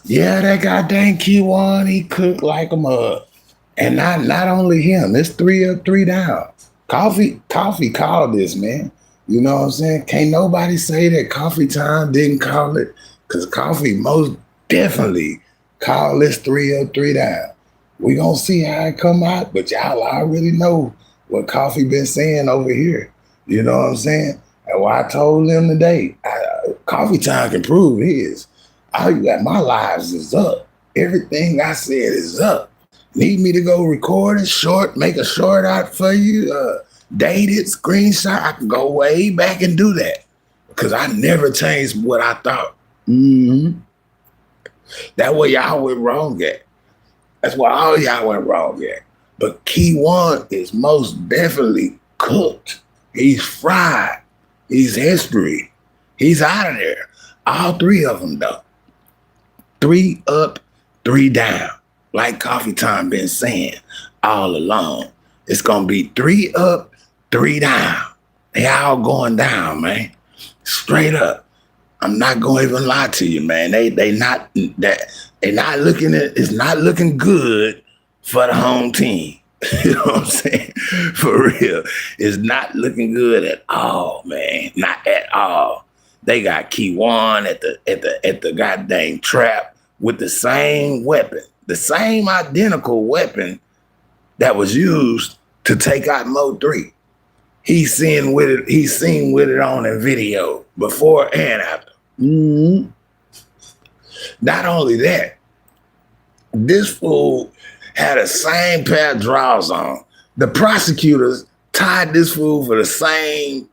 Yeah, that goddamn kewan, he cooked like a mug. And not only him, it's three up, three down. Coffee called this, man. You know what I'm saying? Can't nobody say that Coffee Time didn't call it, because Coffee most definitely called this three up, three down. We gonna see how it come out, but y'all already know what Coffee been saying over here. You know what I'm saying? And what I told him today, Coffee Time can prove his. All you got, my lives is up. Everything I said is up. Need me to go record it short, make a short out for you, date it, screenshot. I can go way back and do that because I never changed what I thought. Mm-hmm. That way y'all went wrong at. That's why all y'all went wrong at. But Key One is most definitely cooked. He's fried. He's history. He's out of there. All three of them though. Three up, three down. Like Coffee Time been saying all along. It's gonna be three up, three down. They all going down, man. Straight up. I'm not gonna even lie to you, man. They not looking at it's not looking good for the home team. You know what I'm saying? For real. It's not looking good at all, man. Not at all. They got Kewan at the goddamn trap with the same weapon, the same identical weapon that was used to take out Mo 3. He's seen with it on a video before and after. Mm-hmm. Not only that, this fool had the same pair of drawers on. The prosecutors tied this fool for the same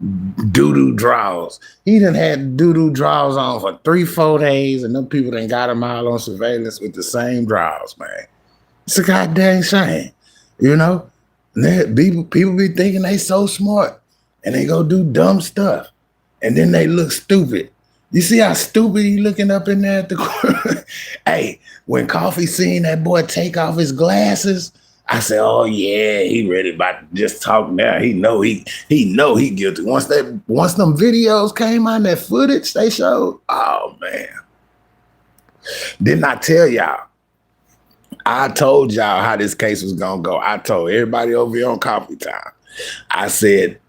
doo-doo drawers. He done had doo-doo drawers on for 3-4 days, and them people done got him all on surveillance with the same drawers, man. It's a goddamn shame, you know? People be thinking they so smart, and they go do dumb stuff, and then they look stupid. You see how stupid he looking up in there at the corner? Hey, when Coffee seen that boy take off his glasses, I said, "Oh yeah, he ready about to just talk now. He know he guilty." Once them videos came on, that footage they showed, oh man. Didn't I tell y'all? I told y'all how this case was gonna go. I told everybody over here on Coffee Time. I said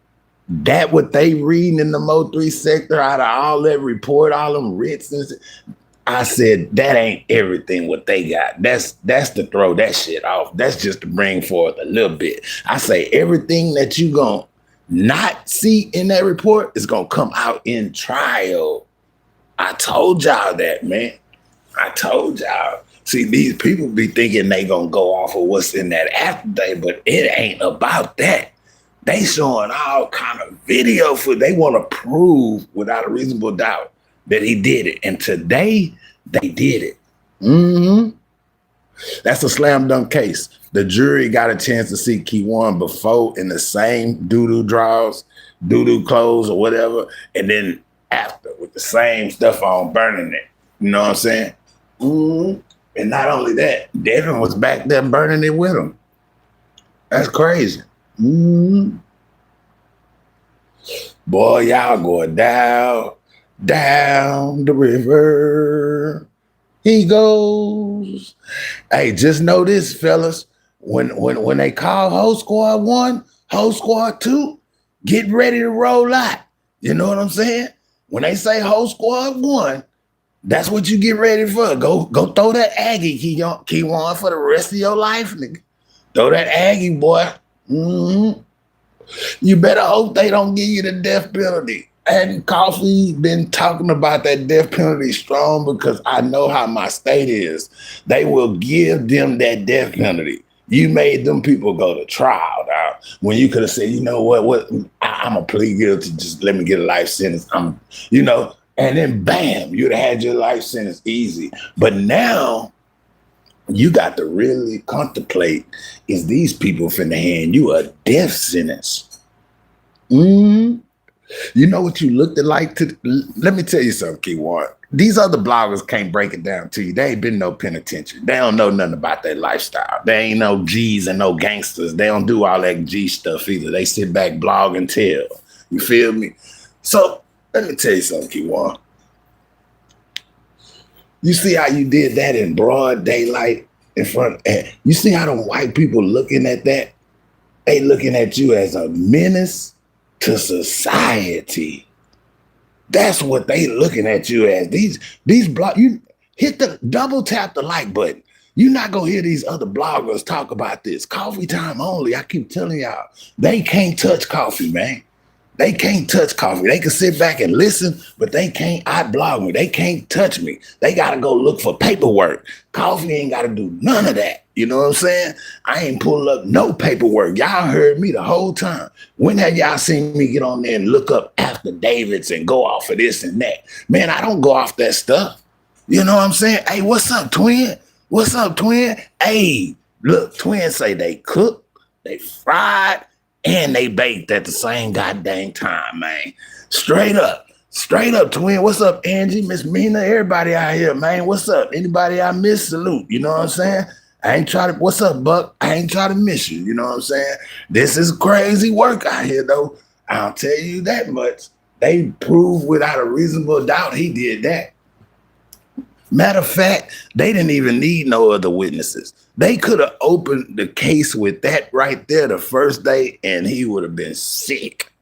that what they reading in the Mo 3 sector out of all that report, all them writs and I said that ain't everything what they got. That's to throw that shit off. That's just to bring forth a little bit. I say everything that you gonna not see in that report is gonna come out in trial. I told y'all that, man. I told y'all. See, these people be thinking they gonna go off of what's in that afterday, but it ain't about that. They showing all kind of video for they want to prove without a reasonable doubt that he did it. And today they did it. Mm-hmm. That's a slam dunk case. The jury got a chance to see Kewan before in the same doo-doo drawers, doo-doo clothes or whatever, and then after with the same stuff on burning it. You know what I'm saying? Mm-hmm. And not only that, Devin was back there burning it with him. That's crazy. Mm-hmm. Boy, y'all going down the river. He goes. Hey, just know this, fellas. When they call Whole Squad 1, Whole Squad 2, get ready to roll out. You know what I'm saying? When they say Whole Squad 1, that's what you get ready for. Go throw that Aggie Kewan for the rest of your life, nigga. Throw that Aggie, boy. Mm-hmm. You better hope they don't give you the death penalty. And Coffee been talking about that death penalty strong because I know how my state is. They will give them that death penalty. You made them people go to trial, dog. When you could have said, you know what, I'm a plead guilty. Just let me get a life sentence. And then bam, you'd have had your life sentence easy. But now you got to really contemplate, is these people finna hand you a death sentence? Mm-hmm. You know what you looked like to? Let me tell you something, Kewan. These other bloggers can't break it down to you. They ain't been no penitentiary. They don't know nothing about that lifestyle. They ain't no G's and no gangsters. They don't do all that G stuff either. They sit back, blog, and tell. You feel me? So let me tell you something, Kewan. You see how you did that in broad daylight in front? You see how them white people looking at that? They looking at you as a menace to society. That's what they looking at you as. These blog, you hit the double tap the like button. You're not gonna hear these other bloggers talk about this. Coffee time only. I keep telling y'all, they can't touch coffee, man. They can't touch coffee. They can sit back and listen, but they can't blog me. They can't touch me. They got to go look for paperwork. Coffee ain't got to do none of that. You know what I'm saying? I ain't pull up no paperwork. Y'all heard me the whole time. When have y'all seen me get on there and look up affidavits and go off of this and that? Man, I don't go off that stuff. You know what I'm saying? Hey, what's up, twin? What's up, twin? Hey, look, twin say they cook, they fried, and they baked at the same goddamn time, man. Straight up, twin. What's up, Angie, Miss Mina, everybody out here, man? What's up? Anybody I miss, salute. You know what I'm saying? I ain't try to, what's up, Buck? I ain't try to miss you. You know what I'm saying? This is crazy work out here, though. I'll tell you that much. They proved without a reasonable doubt he did that. Matter of fact, they didn't even need no other witnesses. They could have opened the case with that right there the first day, and he would have been sick.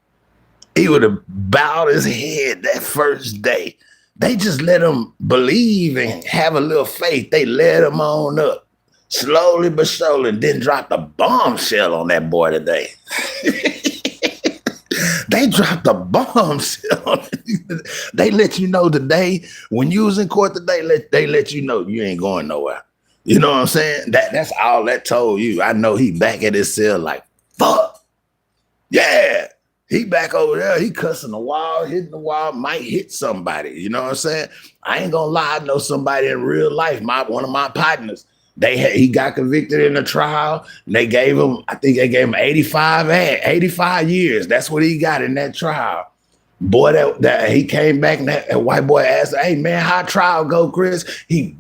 He would have bowed his head that first day. They just let him believe and have a little faith. They led him on up, slowly but surely, and then dropped a bombshell on that boy today. They dropped a bombshell. They let you know today, when you was in court today, they let you know you ain't going nowhere. You know what I'm saying? That's all that told you. I know he back at his cell like, fuck. Yeah. He back over there. He cussing the wall, hitting the wall, might hit somebody. You know what I'm saying? I ain't gonna lie. I know somebody in real life, one of my partners. He got convicted in a trial. And they gave him, I think they gave him 85 years. That's what he got in that trial. Boy, that he came back and that white boy asked, hey man, how trial go, Chris? He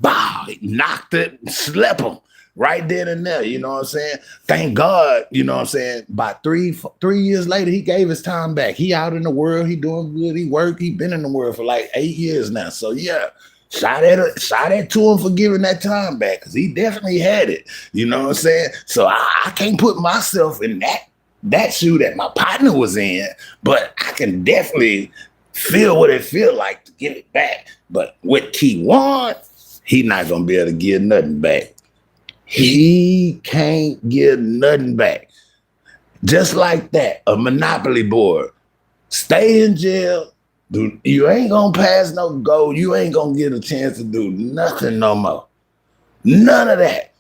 knocked it, slept him right then and there. You know what I'm saying? Thank God, you know what I'm saying? About 3 years later, he gave his time back. He out in the world, he doing good, he worked, he been in the world for like 8 years now. So yeah. Shout at to him for giving that time back, because he definitely had it. You know what I'm saying? So I can't put myself in that shoe that my partner was in, but I can definitely feel what it feel like to give it back. But with kewan, he not gonna be able to give nothing back. He can't give nothing back. Just like that, a monopoly board. Stay in jail. You ain't gonna pass no go. You ain't gonna get a chance to do nothing no more. None of that.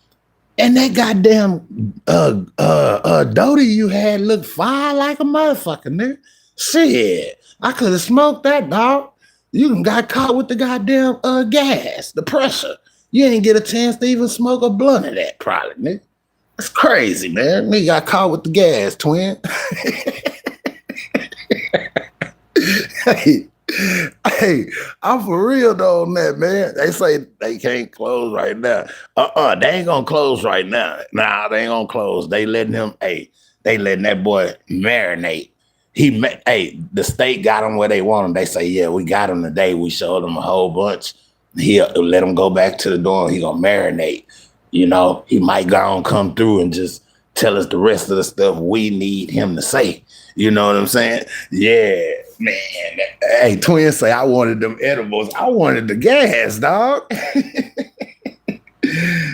And that goddamn Doty you had looked fire like a motherfucker, nigga. Shit, I could have smoked that, dog. You done got caught with the goddamn gas, the pressure. You ain't get a chance to even smoke a blunt of that, probably, nigga. That's crazy, man. Nigga got caught with the gas, twin. Hey, I'm for real though on that, man. They say they can't close right now. They ain't gonna close right now. Nah, they ain't gonna close. They letting that boy marinate. The state got him where they want him. They say, yeah, we got him today. We showed him a whole bunch. He'll let him go back to the door. He gonna marinate. You know, he might go on come through and just tell us the rest of the stuff we need him to say. You know what I'm saying? Yeah, man. Hey, twin say I wanted them edibles. I wanted the gas, dog.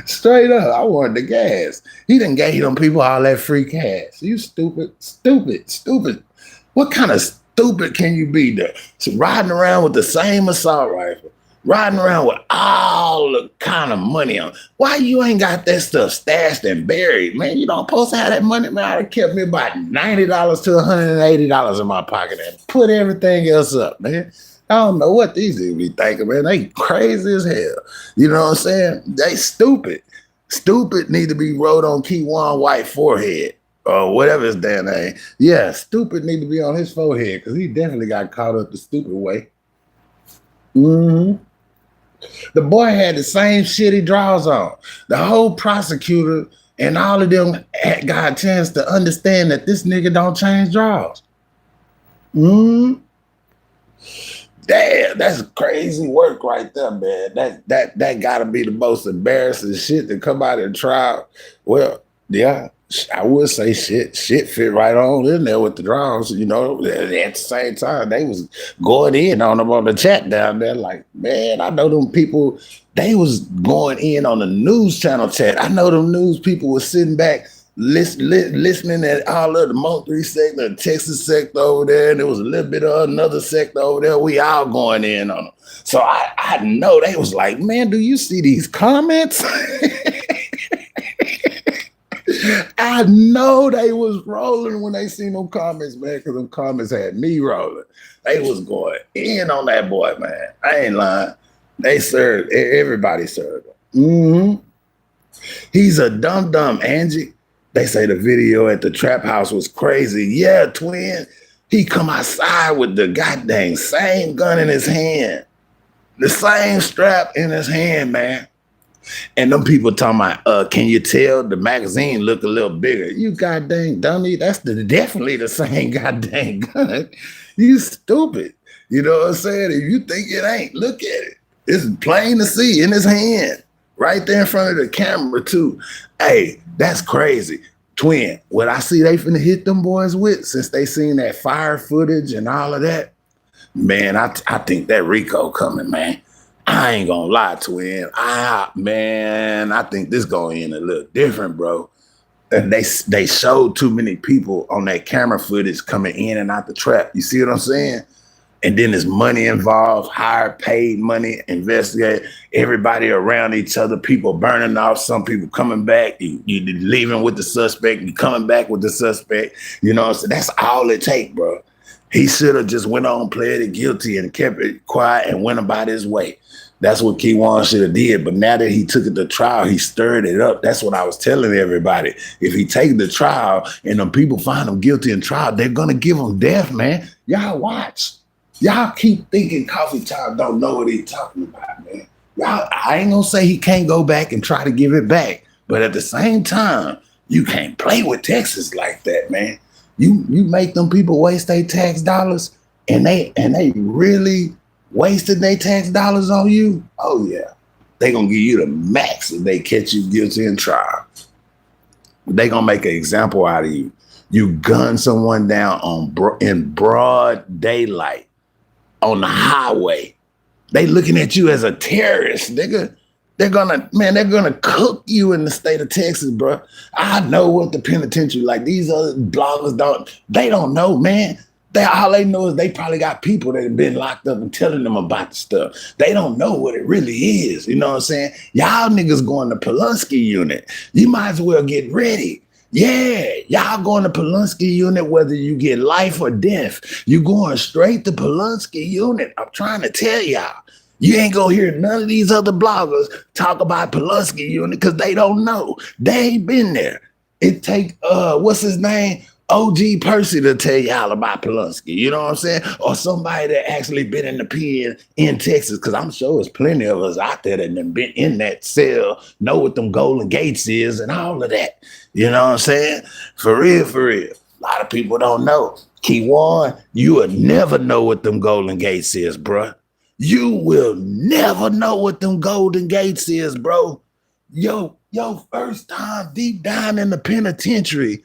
Straight up, I wanted the gas. He done gave them people all that free cash. You stupid. What kind of stupid can you be there? So riding around with the same assault rifle, riding around with all the kind of money on. Why you ain't got that stuff stashed and buried, man? You don't supposed to have that money, man. I'd have kept me about $90 to $180 in my pocket and put everything else up, man. I don't know what these dudes be thinking, man. They crazy as hell. You know what I'm saying? They stupid. Stupid need to be wrote on Kewan White forehead or whatever his damn name. Yeah, stupid need to be on his forehead because he definitely got caught up the stupid way. Mm-hmm. The boy had the same shit he draws on. The whole prosecutor and all of them got a chance to understand that this nigga don't change draws. Damn, that's crazy work right there, man. That gotta be the most embarrassing shit to come out of trial. Well, yeah, I would say shit fit right on in there with the draws. You know, at the same time they was going in on them on the chat down there. Like, man, I know them people. They was going in on the news channel chat. I know them news people was sitting back listening at all of the Monk 3 sector, the Texas sector over there, and there was a little bit of another sector over there. We all going in on them. So I know they was like, man, do you see these comments? I know they was rolling when they seen them comments, man, because them comments had me rolling. They was going in on that boy, man. I ain't lying. They served, everybody served him. Mm-hmm. He's a dumb, Angie. They say the video at the trap house was crazy. Yeah, twin. He come outside with the goddamn same gun in his hand. The same strap in his hand, man. And them people talking about, can you tell the magazine look a little bigger? You goddamn dummy. That's definitely the same goddamn gun. You stupid. You know what I'm saying? If you think it ain't, look at it. It's plain to see in his hand. Right there in front of the camera, too. Hey, that's crazy. Twin, what I see they finna hit them boys with, since they seen that fire footage and all of that, man, I think that Rico coming, man. I ain't gonna lie, twin. I think this going in a little different, bro. And they showed too many people on that camera footage coming in and out the trap. You see what I'm saying? And then there's money involved, higher paid money, investigate, everybody around each other, people burning off, some people coming back, you leaving with the suspect, you coming back with the suspect, you know, so that's all it takes, bro. He should have just went on, pled it guilty and kept it quiet and went about his way. That's what Kewan should have did. But now that he took it to trial, he stirred it up. That's what I was telling everybody. If he take the trial and the people find him guilty in trial, they're going to give him death, man. Y'all watch. Y'all keep thinking Coffee Time don't know what he's talking about, man. Y'all, I ain't gonna say he can't go back and try to give it back, but at the same time, you can't play with Texas like that, man. You make them people waste their tax dollars, and they really wasted their tax dollars on you. Oh yeah, they gonna give you the max if they catch you guilty in trial. They gonna make an example out of you. You gun someone down in broad daylight. On the highway, they looking at you as a terrorist, nigga. They're gonna cook you in the state of Texas, bro. I know what the penitentiary like. These other bloggers don't know, man. All they know is they probably got people that have been locked up and telling them about the stuff. They don't know what it really is. You know what I'm saying? Y'all niggas going to Pulaski unit. You might as well get ready. Yeah, y'all going to Pulaski unit, whether you get life or death. You going straight to Pulaski unit. I'm trying to tell y'all. You ain't gonna hear none of these other bloggers talk about Pulaski unit because they don't know. They ain't been there. It take, what's his name? OG Percy to tell y'all about Pulaski, you know what I'm saying? Or somebody that actually been in the pen in Texas, because I'm sure there's plenty of us out there that have been in that cell, know what them Golden Gates is and all of that. You know what I'm saying? For real, for real. A lot of people don't know. Kewan, you will never know what them Golden Gates is, bro. You will never know what them Golden Gates is, bro. Your first time deep down in the penitentiary,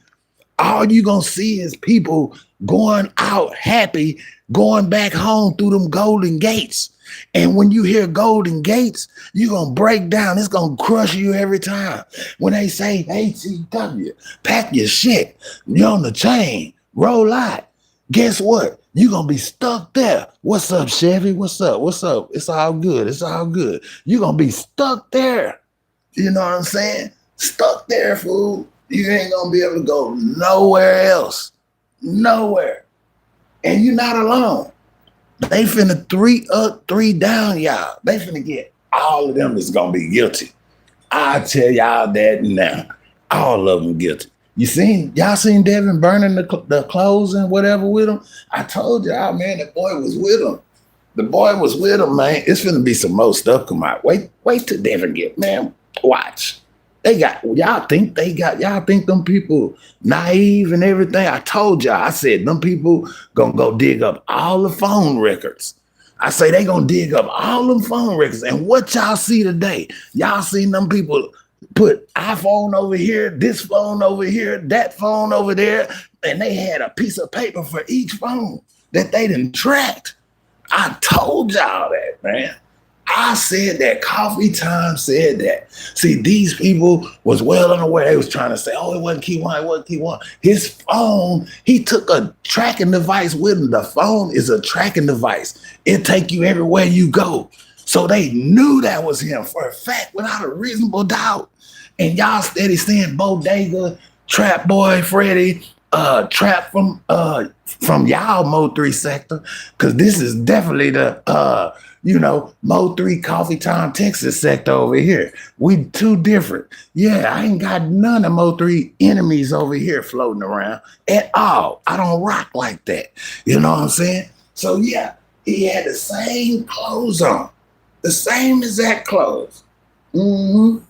all you gonna see is people going out happy, going back home through them Golden Gates. And when you hear Golden Gates, you're gonna break down. It's gonna crush you every time. When they say ATW, pack your shit, you're on the chain, roll out. Guess what? You're gonna be stuck there. What's up, Chevy? What's up? What's up? It's all good. It's all good. You're gonna be stuck there. You know what I'm saying? Stuck there, fool. You ain't gonna be able to go nowhere else. Nowhere. And you're not alone. They finna 3 up, 3 down, y'all. They finna get all of them that's gonna be guilty. I tell y'all that now. All of them guilty. Y'all seen Devin burning the clothes and whatever with him? I told y'all, man, that boy was with him. The boy was with him, man. It's finna be some more stuff come out. Wait till Devin get, man. Watch. Y'all think them people naive and everything. I told y'all, I said them people gonna go dig up all the phone records. I say they gonna dig up all them phone records. And what y'all see today? Y'all seen them people put iPhone over here, this phone over here, that phone over there, and they had a piece of paper for each phone that they done tracked. I told y'all that, man. I said that. Coffee Time said that. See, these people was well unaware. They was trying to say, oh, it wasn't kewan, it wasn't kewan. His phone, he took a tracking device with him. The phone is a tracking device. It take you everywhere you go. So they knew that was him for a fact, without a reasonable doubt. And y'all steady saying Bodega, Trap Boy, Freddy, Trap from y'all Mo 3 sector, because this is definitely the Mo 3 Coffee Time Texas sector over here. We too different. Yeah, I ain't got none of Mo 3 enemies over here floating around at all. I don't rock like that. You know what I'm saying? So yeah, he had the same clothes on. The same exact clothes. Mm-hmm.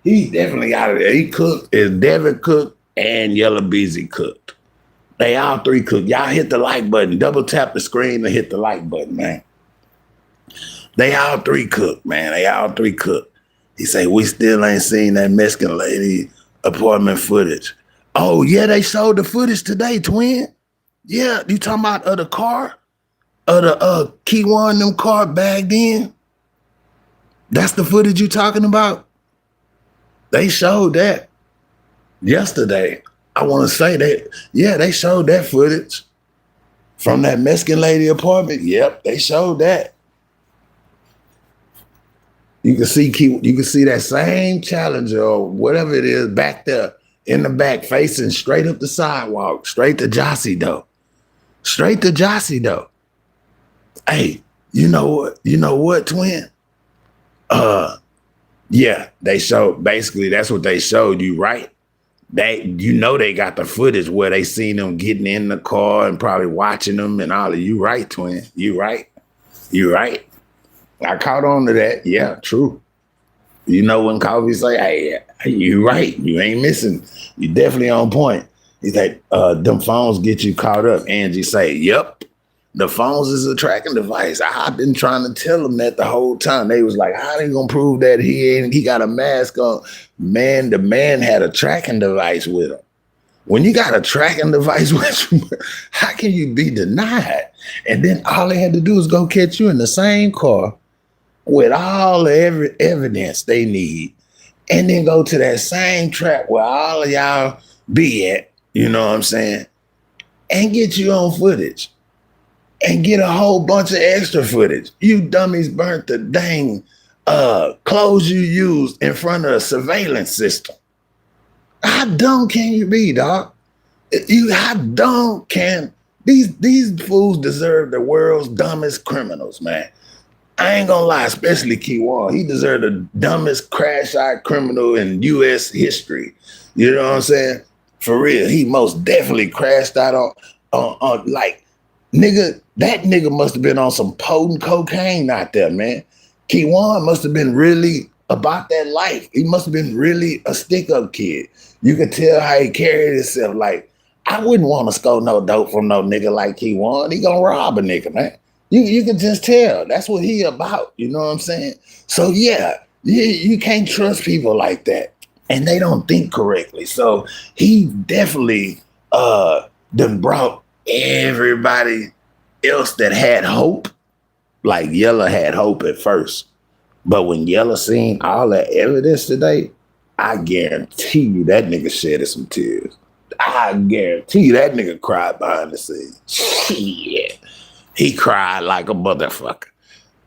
He definitely out of there. He cooked. Is Devin cooked and Yellow Beezy cooked. They all three cooked. Y'all hit the like button. Double tap the screen and hit the like button, man. They all three cooked, man. They all three cooked. He say, we still ain't seen that Mexican lady apartment footage. Oh, yeah, they showed the footage today, twin. Yeah, you talking about the car? The kewan, them car bagged in? That's the footage you talking about? They showed that yesterday. I want to say that, yeah, they showed that footage from that Mexican lady apartment. Yep, they showed that. You can see that same Challenger or whatever it is back there in the back, facing straight up the sidewalk, straight to Jossie though. Straight to Jossie though. Hey, you know what? You know what, twin? Yeah, they showed, basically that's what they showed you, right? They got the footage where they seen them getting in the car and probably watching them and all of you, right, twin? You right. I caught on to that. Yeah, true. You know when Coffee say, hey, you right. You ain't missing. You definitely on point. He's like, them phones get you caught up. Angie say, yep. The phones is a tracking device. I've been trying to tell them that the whole time. They was like, how they gonna prove that he got a mask on? Man, the man had a tracking device with him. When you got a tracking device with you, how can you be denied? And then all they had to do is go catch you in the same car with all the evidence they need, and then go to that same trap where all of y'all be at, you know what I'm saying, and get you on footage. And get a whole bunch of extra footage. You dummies burnt the dang clothes you used in front of a surveillance system. How dumb can you be, dog? How dumb can these fools deserve the world's dumbest criminals, man? I ain't gonna lie, especially Kewan. He deserved the dumbest crash-out criminal in U.S. history. You know what I'm saying? For real, he most definitely crashed out on like. Nigga, that nigga must have been on some potent cocaine out there, man. Kewan must have been really about that life. He must have been really a stick-up kid. You could tell how he carried himself. Like, I wouldn't want to score no dope from no nigga like Kewan. He gonna rob a nigga, man. You can just tell. That's what he about. You know what I'm saying? So yeah, you can't trust people like that. And they don't think correctly. So he definitely done brought everybody else that had hope, like Yella had hope at first. But when Yella seen all that evidence today, I guarantee you that nigga shedded some tears. I guarantee you that nigga cried behind the scenes. Shit. He cried like a motherfucker.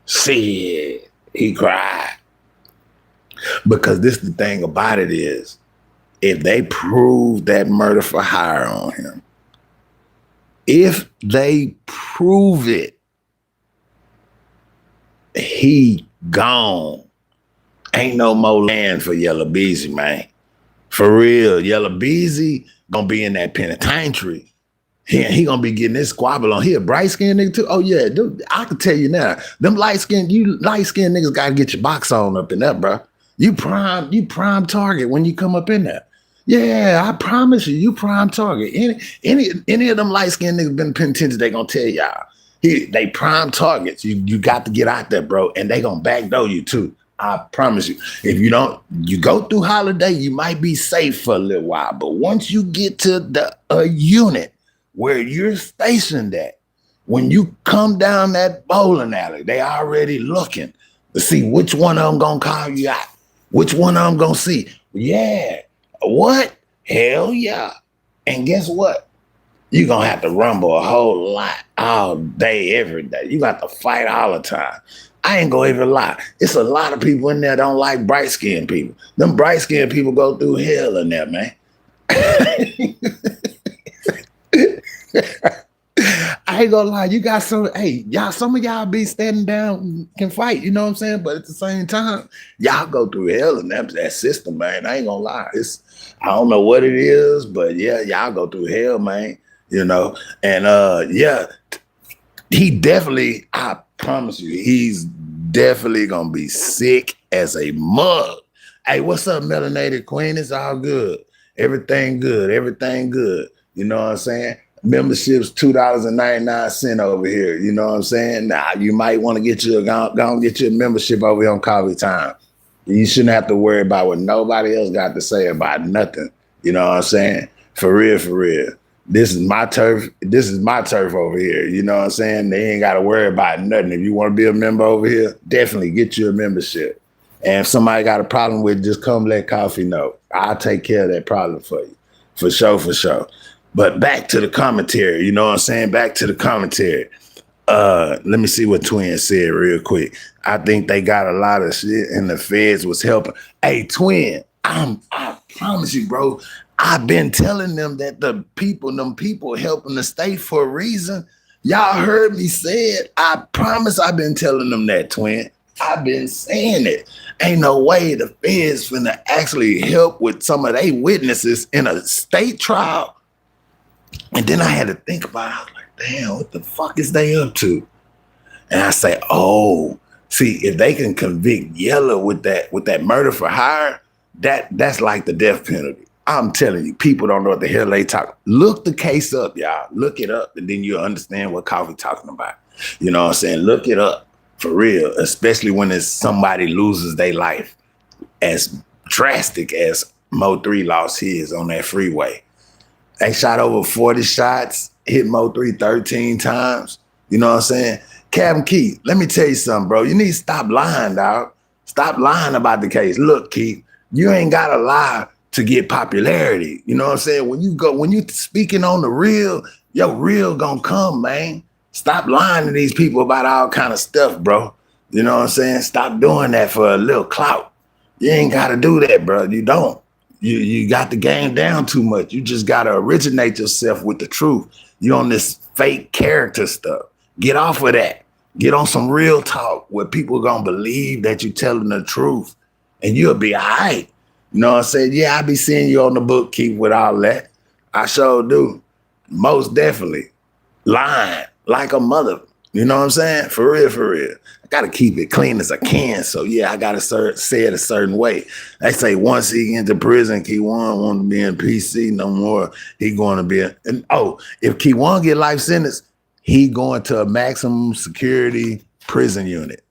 Shit. He cried. Because this the thing about it is, if they prove that murder for hire on him, if they prove it, he gone. Ain't no more land for Yellow Beezy, man. For real, Yellow Beezy gonna be in that penitentiary. He gonna be getting this squabble on. He a bright-skinned nigga too? Oh yeah, dude, I can tell you now. Them light-skinned niggas gotta get your box on up in there, bro. You prime target when you come up in there. Yeah, I promise you, you prime target. Any of them light skinned niggas been paying attention, they gonna tell y'all. They prime targets. You got to get out there, bro, and they gonna backdoor you too. I promise you. If you don't, you go through holiday, you might be safe for a little while, but once you get to the unit where you're stationed at, when you come down that bowling alley, they already looking to see which one of them gonna call you out, which one of them gonna see. Yeah, what? Hell yeah. And guess what? You're gonna have to rumble a whole lot all day, every day. You got to fight all the time. I ain't gonna even lie. It's a lot of people in there that don't like bright skinned people. Them bright skinned people go through hell in there, man. I ain't gonna lie, you got some, hey, y'all, some of y'all be standing down and can fight, you know what I'm saying? But at the same time, y'all go through hell in that system, man. I ain't gonna lie. I don't know what it is, but yeah, y'all go through hell, man. You know, and yeah, he definitely, I promise you, he's definitely gonna be sick as a mug. Hey, what's up, melanated queen? It's all good. Everything good. Everything good. You know what I'm saying? Membership's $2.99 over here. You know what I'm saying? Now you might want to go get your membership over here on Coffee Time. You shouldn't have to worry about what nobody else got to say about nothing. You know what I'm saying? For real, for real. This is my turf. This is my turf over here. You know what I'm saying? They ain't got to worry about nothing. If you want to be a member over here, definitely get you a membership. And if somebody got a problem with it, just come let Coffee know. I'll take care of that problem for you. For sure, for sure. But back to the commentary, you know what I'm saying? Back to the commentary. Let me see what Twin said real quick. I think they got a lot of shit and the feds was helping. Hey, Twin, I promise you, bro, I've been telling them that them people helping the state for a reason. Y'all heard me say it. I promise I've been telling them that, Twin. I've been saying it. Ain't no way the feds finna actually help with some of their witnesses in a state trial. And then I had to think about it. I was like, damn, what the fuck is they up to? And I say, oh, see, if they can convict Yella with that murder for hire, that's like the death penalty. I'm telling you, people don't know what the hell they talk. Look the case up, y'all. Look it up, and then you'll understand what Coffee talking about. You know what I'm saying? Look it up for real, especially when it's somebody loses their life as drastic as Mo 3 lost his on that freeway. They shot over 40 shots, hit Mo 3 13 times. You know what I'm saying? Captain Keith, let me tell you something, bro. You need to stop lying, dog. Stop lying about the case. Look, Keith, you ain't got to lie to get popularity. You know what I'm saying? When you speaking on the real, your real gonna come, man. Stop lying to these people about all kind of stuff, bro. You know what I'm saying? Stop doing that for a little clout. You ain't got to do that, bro. You don't. You got the game down too much. You just got to originate yourself with the truth. You on this fake character stuff. Get off of that. Get on some real talk where people going to believe that you're telling the truth and you'll be all right. You know what I'm saying? Yeah, I be seeing you on the book, Keep, with all that. I sure do. Most definitely. Lying like a mother. You know what I'm saying? For real, for real. I got to keep it clean as I can. So, yeah, I got to say it a certain way. They say once he get into prison, Kewan want to be in PC no more. He going to be if Kewan get life sentence, he going to a maximum security prison unit.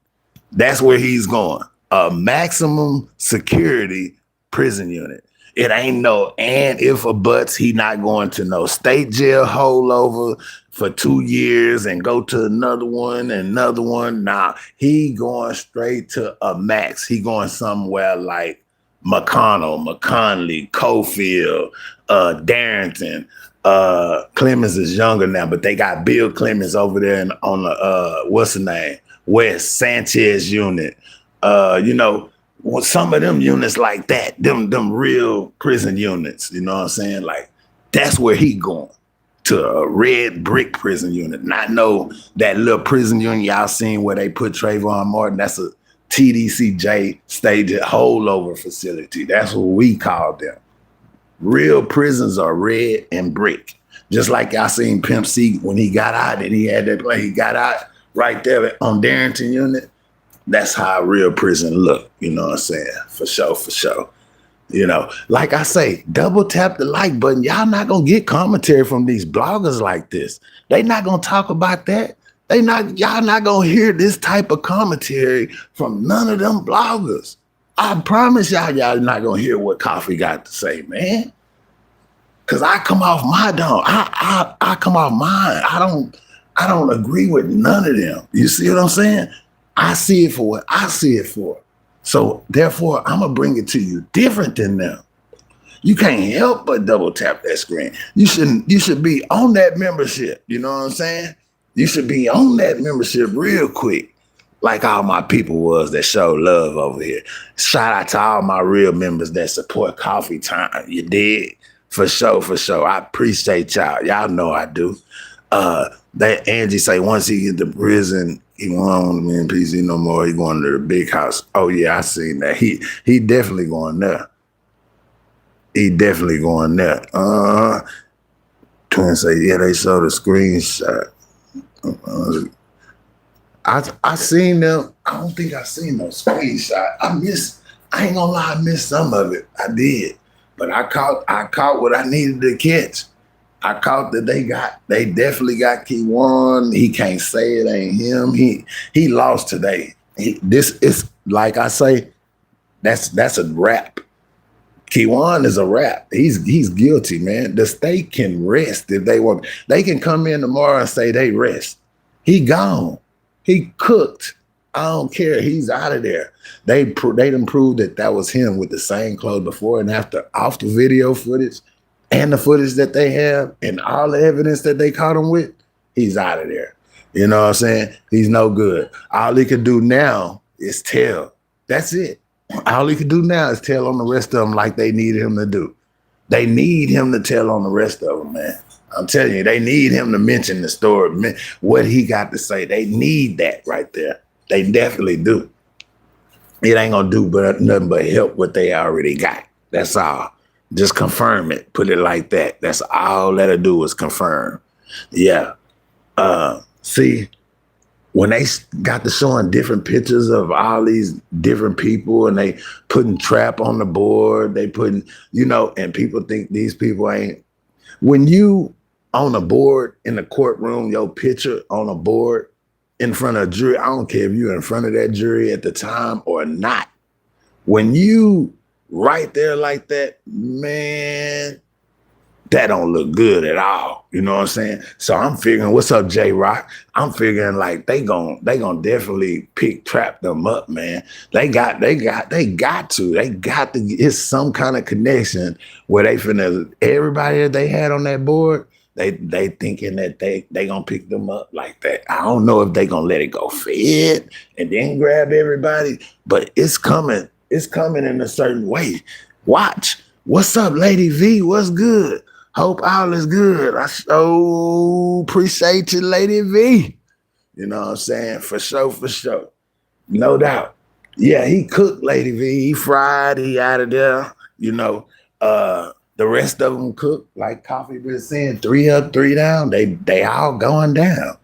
That's where he's going. A maximum security prison unit. It ain't no and if or buts. He not going to no state jail holdover for 2 years and go to another one and another one. Nah, he going straight to a max. He going somewhere like McConnell, Cofield, Darrington. Clemens is younger now, but they got Bill Clemens over there on the what's the name? West Sanchez unit. Some of them units like that, them real prison units, you know what I'm saying? Like, that's where he going, to a red brick prison unit. Not know that little prison unit y'all seen where they put Trayvon Martin. That's a TDCJ stage holdover facility. That's what we call them. Real prisons are red and brick. Just like I seen Pimp C when he got out and he had that play. He got out right there on Darrington unit. That's how a real prison look, you know what I'm saying? For sure, for sure. You know, like I say, double tap the like button. Y'all not gonna get commentary from these bloggers like this. They not gonna talk about that. Y'all not gonna hear this type of commentary from none of them bloggers. I promise y'all not gonna hear what Coffee got to say, man. Cause I come off my dome. I come off mine. I don't agree with none of them. You see what I'm saying? I see it for what I see it for. So therefore, I'm gonna bring it to you different than them. You can't help but double tap that screen. You should be on that membership. You know what I'm saying? You should be on that membership real quick, like all my people was that show love over here. Shout out to all my real members that support Coffee Time. You dig? For sure, for sure. I appreciate y'all. Y'all know I do. That Angie say once he get to prison, he won't want to be in PC no more. He going to the big house. Oh yeah, I seen that. He definitely going there. He definitely going there. Twin say, yeah, they saw the screenshot. I seen them. I don't think I seen no screenshot. I ain't gonna lie, I missed some of it. I did. But I caught what I needed to catch. I caught that they definitely got kewan. He can't say it ain't him. He lost today. This is like I say, that's a rap. Kewan is a rap. He's guilty, man. The state can rest if they want. They can come in tomorrow and say they rest. He gone. He cooked. I don't care. He's out of there. They done proved that was him with the same clothes before and after, off the video footage and the footage that they have and all the evidence that they caught him with. He's out of there. You know what I'm saying? He's no good. All he could do now is tell. That's it. All he could do now is tell on the rest of them like they needed him to do. They need him to tell on the rest of them, man. I'm telling you, they need him to mention the story, what he got to say. They need that right there. They definitely do. It ain't gonna do nothing but help what they already got. That's all. Just confirm it. Put it like that. That's all that'll do is confirm. Yeah. See, when they got to showing different pictures of all these different people and they putting trap on the board, they putting, and people think these people ain't. When you on a board in the courtroom, your picture on a board in front of a jury, I don't care if you're in front of that jury at the time or not. When you right there like that, man, that don't look good at all. You know what I'm saying? So I'm figuring, what's up, J-Rock? I'm figuring like they gon' definitely trap them up, man. They got to get some kind of connection where they finna, everybody that they had on that board, they thinking that they gonna pick them up like that. I don't know if they gonna let it go fed and then grab everybody, but it's coming. It's coming in a certain way. Watch. What's up, Lady V? What's good? Hope all is good. I so appreciate you, Lady V. You know what I'm saying? For sure, for sure. No doubt. Yeah, he cooked, Lady V. He fried, he out of there. The rest of them cooked, like Coffee been saying, 3 up, 3 down. They all going down.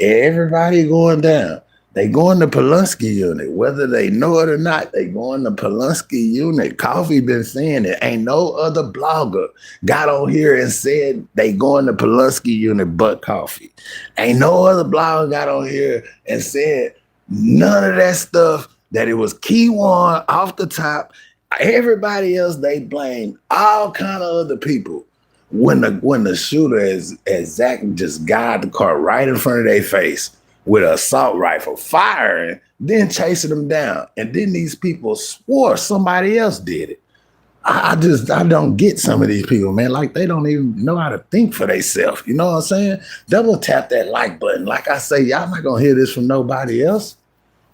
Everybody going down. They going to Polunsky unit, whether they know it or not. They going to Polunsky unit. Coffee been saying it. Ain't no other blogger got on here and said they going to Polunsky unit but Coffee. Ain't no other blogger got on here and said none of that stuff, that it was kewan off the top. Everybody else they blame all kind of other people. When the shooter is Zach just got the car right in front of their face with an assault rifle, firing, then chasing them down. And then these people swore somebody else did it. I don't get some of these people, man. Like they don't even know how to think for themselves. You know what I'm saying? Double tap that like button. Like I say, y'all not gonna hear this from nobody else.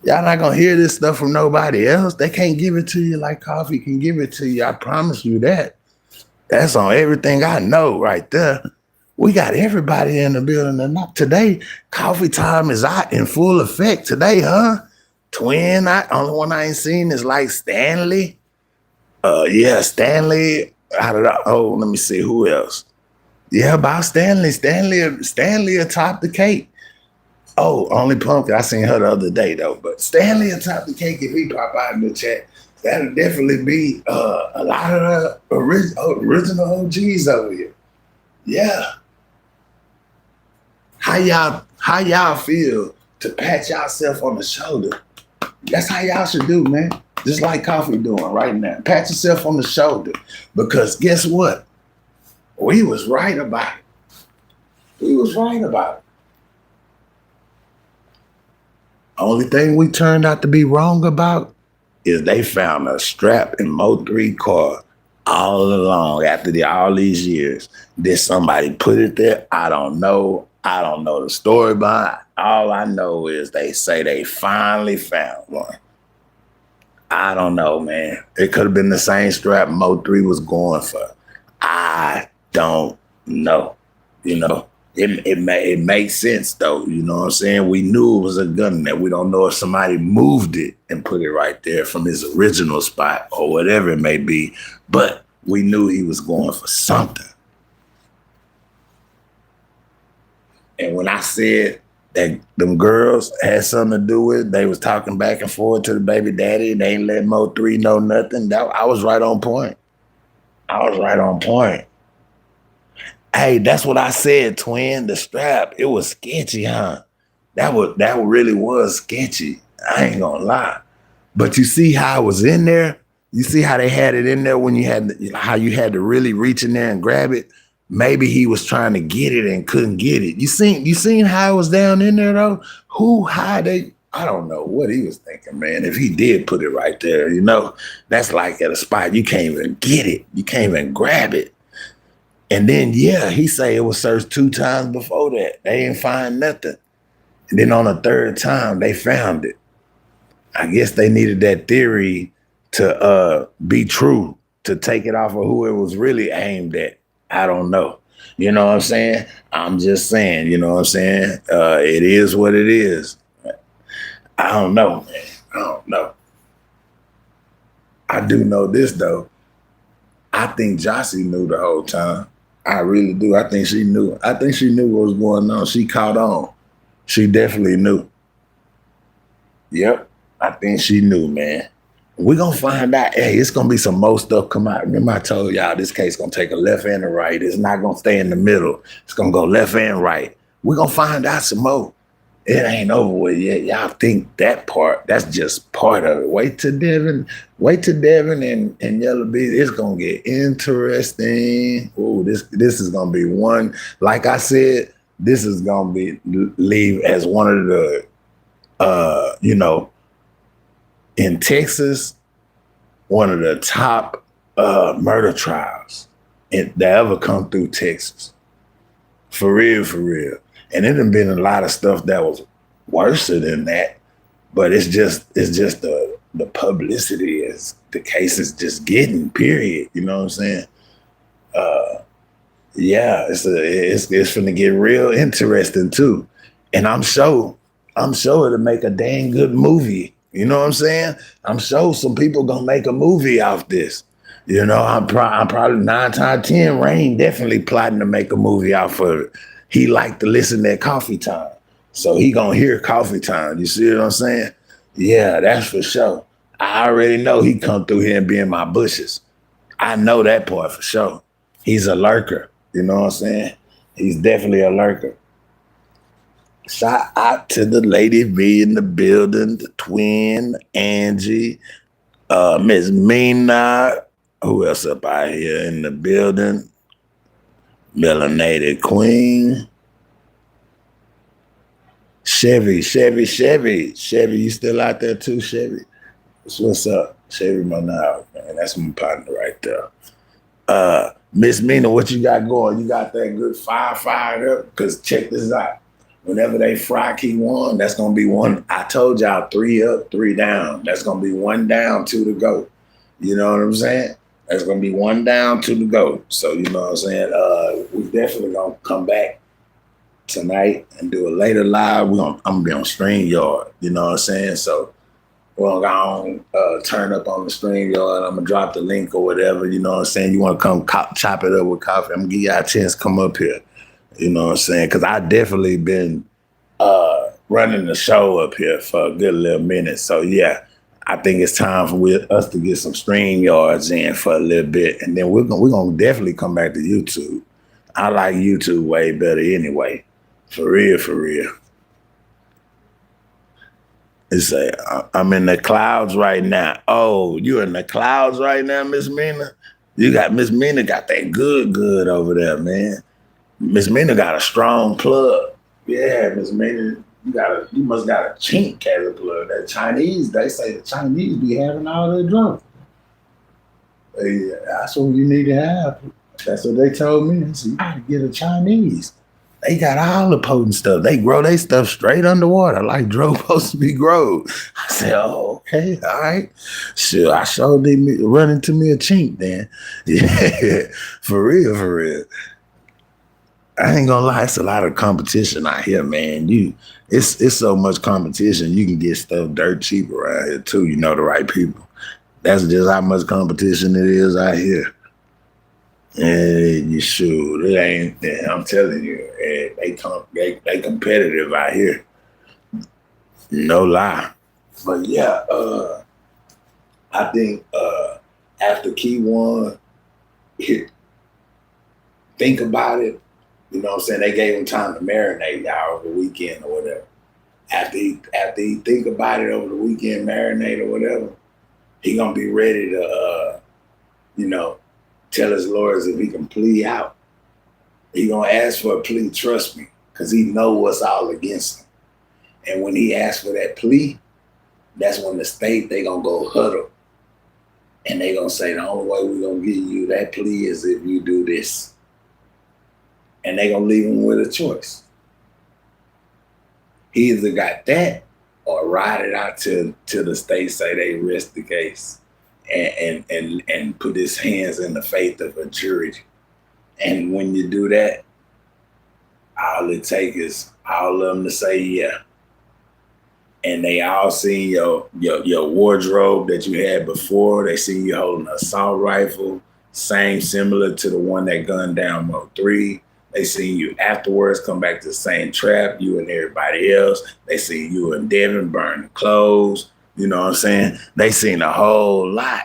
Y'all not gonna hear this stuff from nobody else. They can't give it to you like Coffee can give it to you. I promise you that. That's on everything I know right there. We got everybody in the building tonight. Today, Coffee Time is out in full effect today, huh? Twin, only one I ain't seen is like Stanley. Stanley. Let me see who else. Yeah, about Stanley. Stanley atop the cake. Oh, only Pumpkin. I seen her the other day though. But Stanley atop the cake if he pop out in the chat. That'll definitely be a lot of the original OGs over here. Yeah. How y'all feel to pat yourself on the shoulder? That's how y'all should do, man. Just like Coffee doing right now. Pat yourself on the shoulder. Because guess what? We was right about it. We was right about it. Only thing we turned out to be wrong about is they found a strap in Mo3 car all along after all these years. Did somebody put it there? I don't know. I don't know the story behind it. All I know is they say they finally found one. I don't know, man. It could have been the same strap Mo3 was going for. I don't know. You know, it makes sense though. You know what I'm saying? We knew it was a gun there. We don't know if somebody moved it and put it right there from his original spot or whatever it may be. But we knew he was going for something. And when I said that them girls had something to do with it, they was talking back and forth to the baby daddy. They ain't let Mo3 know nothing. I was right on point. I was right on point. Hey, that's what I said, twin. The strap, it was sketchy, huh? That really was sketchy. I ain't gonna lie. But you see how it was in there? You see how they had it in there when how you had to really reach in there and grab it? Maybe he was trying to get it and couldn't get it. You seen how it was down in there though? I don't know what he was thinking, man. If he did put it right there, you know, that's like at a spot you can't even get it. You can't even grab it. And then, yeah, he say it was searched 2 times before that. They didn't find nothing. And then on the 3rd time, they found it. I guess they needed that theory to be true, to take it off of who it was really aimed at. I don't know. You know what I'm saying? I'm just saying, you know what I'm saying? It is what it is. I don't know, man. I don't know. I do know this, though. I think Jossie knew the whole time. I really do. I think she knew. I think she knew what was going on. She caught on. She definitely knew. Yep. I think she knew, man. We're going to find out. Hey, it's going to be some more stuff come out. Remember I told y'all this case going to take a left and a right. It's not going to stay in the middle. It's going to go left and right. We're going to find out some more. It ain't over with yet. Y'all think that part, that's just part of it. Wait till Devin and Yellow Bees. It's going to get interesting. Ooh, this is going to be one. Like I said, this is going to leave as one of the, in Texas, one of the top murder trials that ever come through Texas. For real, for real. And it done been a lot of stuff that was worse than that, but it's just the publicity as the case is just getting, period. You know what I'm saying? Yeah, it's finna get real interesting too. And I'm sure it'll make a dang good movie. You know what I'm saying? I'm sure some people gonna make a movie off this. You know, I'm probably 9 times 10. Rain definitely plotting to make a movie off of it. He liked to listen to Coffee Time. So he gonna hear Coffee Time. You see what I'm saying? Yeah, that's for sure. I already know he come through here and be in my bushes. I know that part for sure. He's a lurker. You know what I'm saying? He's definitely a lurker. Shout out to the lady V in the building, the twin, Angie, Miss Mina. Who else up out here in the building? Melanated Queen. Chevy, you still out there too, Chevy? What's up? Chevy Manal, man. That's my partner right there. Miss Mina, what you got going? You got that good fire fired up? Because check this out. Whenever they fry kewan, that's going to be one. I told y'all 3 up, 3 down. That's going to be 1 down, 2 to go. You know what I'm saying? That's going to be 1 down, 2 to go. So, you know what I'm saying? We definitely going to come back tonight and do a later live. I'm going to be on StreamYard. You know what I'm saying? So, we're going to turn up on the StreamYard. I'm going to drop the link or whatever. You know what I'm saying? You want to come chop it up with Coffee? I'm going to give y'all a chance to come up here. You know what I'm saying? Because I definitely been running the show up here for a good little minute. So, yeah, I think it's time for us to get some stream yards in for a little bit, and then we're gonna definitely come back to YouTube. I like YouTube way better anyway. For real, for real. It's I'm in the clouds right now. Oh, you in the clouds right now, Miss Mina? You got Miss Mina got that good over there, man. Miss Mina got a strong plug. Yeah, Miss Mina, you must got a chink as a plug. That Chinese, they say the Chinese be having all their drugs. Yeah, that's what you need to have. That's what they told me. They said, you gotta get a Chinese. They got all the potent stuff. They grow their stuff straight underwater, like Dro supposed to be grown. I said, oh, okay, all right. Sure, I showed them run into me a chink then. Yeah, for real, for real. I ain't gonna lie, it's a lot of competition out here, man. It's so much competition. You can get stuff dirt cheap around here too. You know the right people. That's just how much competition it is out here. And you shoot, it ain't. I'm telling you, they competitive out here. No lie. But yeah, I think after kewan, think about it. You know what I'm saying? They gave him time to marinate y'all over the weekend or whatever. After he think about it over the weekend, marinate or whatever, he gonna be ready to tell his lawyers if he can plea out. He gonna ask for a plea, trust me, because he know what's all against him. And when he asks for that plea, that's when the state, they gonna go huddle. And they gonna say, the only way we gonna give you that plea is if you do this. And they gonna leave him with a choice. He either got that or ride it out till the state say they rest the case and put his hands in the faith of a jury. And when you do that, all it takes is all of them to say yeah. And they all seen your wardrobe that you had before. They see you holding an assault rifle, similar to the one that gunned down Mo 3. They seen you afterwards come back to the same trap, you and everybody else. They see you and Devin burning clothes. You know what I'm saying? They seen a whole lot.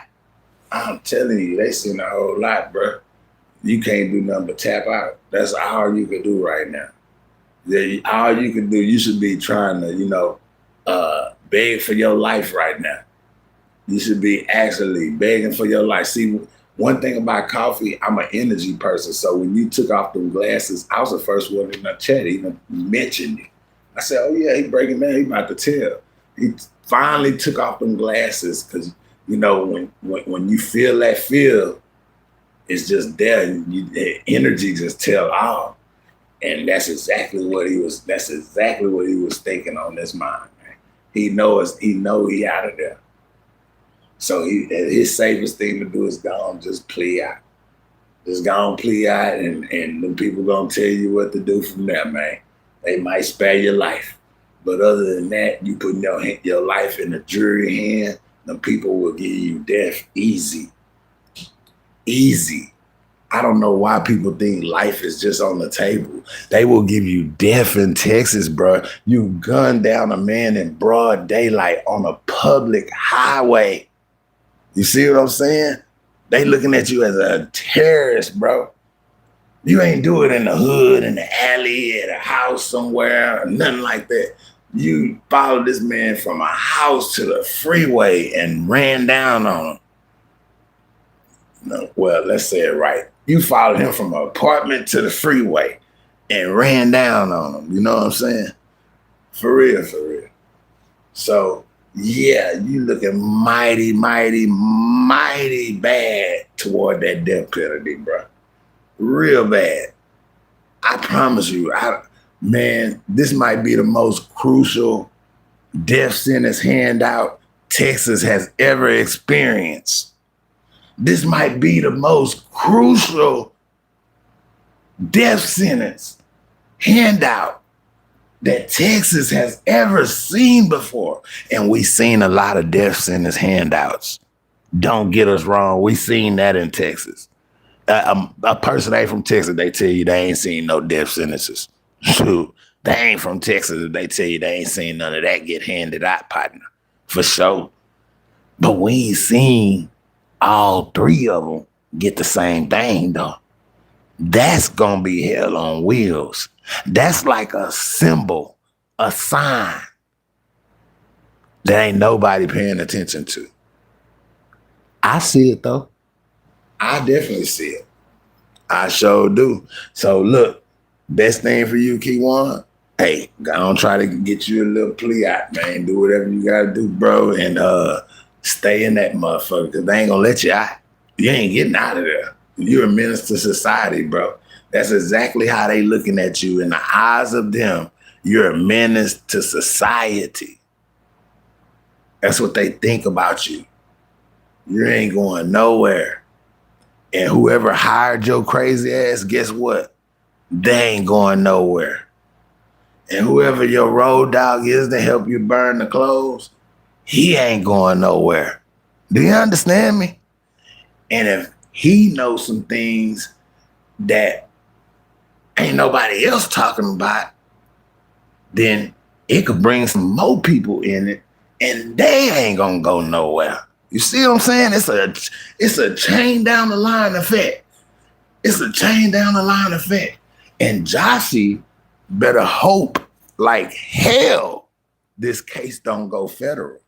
I'm telling you, they seen a whole lot, bro. You can't do nothing but tap out. That's all you can do right now. All you can do, you should be trying to, beg for your life right now. You should be actually begging for your life. See, one thing about coffee, I'm an energy person. So when you took off them glasses, I was the first one in the chat even mentioned it. I said, oh yeah, he breaking down, he about to tell. He finally took off them glasses because, when you feel that feel, it's just there. And the energy just tell all. And that's exactly what he was thinking on his mind, man. He knows he out of there. So his safest thing to do is go and just plea out. Just go and plea out and the people gonna tell you what to do from there, man. They might spare your life. But other than that, you putting your life in the jury hand, the people will give you death easy. Easy. I don't know why people think life is just on the table. They will give you death in Texas, bro. You gunned down a man in broad daylight on a public highway. You see what I'm saying? They looking at you as a terrorist, bro. You ain't do it in the hood, in the alley, at a house somewhere, or nothing like that. You followed this man from a house to the freeway and ran down on him. No, well, let's say it right. You followed him from an apartment to the freeway and ran down on him. You know what I'm saying? For real, for real. So, yeah, you looking mighty, mighty, mighty bad toward that death penalty, bro. Real bad. I promise you, man, this might be the most crucial death sentence handout Texas has ever experienced. This might be the most crucial death sentence handout that Texas has ever seen before. And we've seen a lot of death sentence handouts. Don't get us wrong. We seen that in Texas. A person ain't from Texas, they tell you they ain't seen no death sentences. Shoot, they ain't from Texas, they tell you they ain't seen none of that get handed out, partner. For sure. But we ain't seen all three of them get the same thing though. That's gonna be hell on wheels. That's like a symbol, a sign that ain't nobody paying attention to. I see it though. I definitely see it. I sure do. So look, best thing for you, Kewan, hey, go on try to get you a little plea out, man. Do whatever you gotta do, bro, and stay in that motherfucker, because they ain't gonna let you out. You ain't getting out of there. You're a menace to society, bro. That's exactly how they looking at you. In the eyes of them, you're a menace to society. That's what they think about you. You ain't going nowhere. And whoever hired your crazy ass, guess what? They ain't going nowhere. And whoever your road dog is to help you burn the clothes, he ain't going nowhere. Do you understand me? And if he knows some things that ain't nobody else talking about, then it could bring some more people in it, and they ain't gonna go nowhere. You see what I'm saying? It's a chain down the line effect. It's a chain down the line effect. And Joshy better hope like hell this case don't go federal.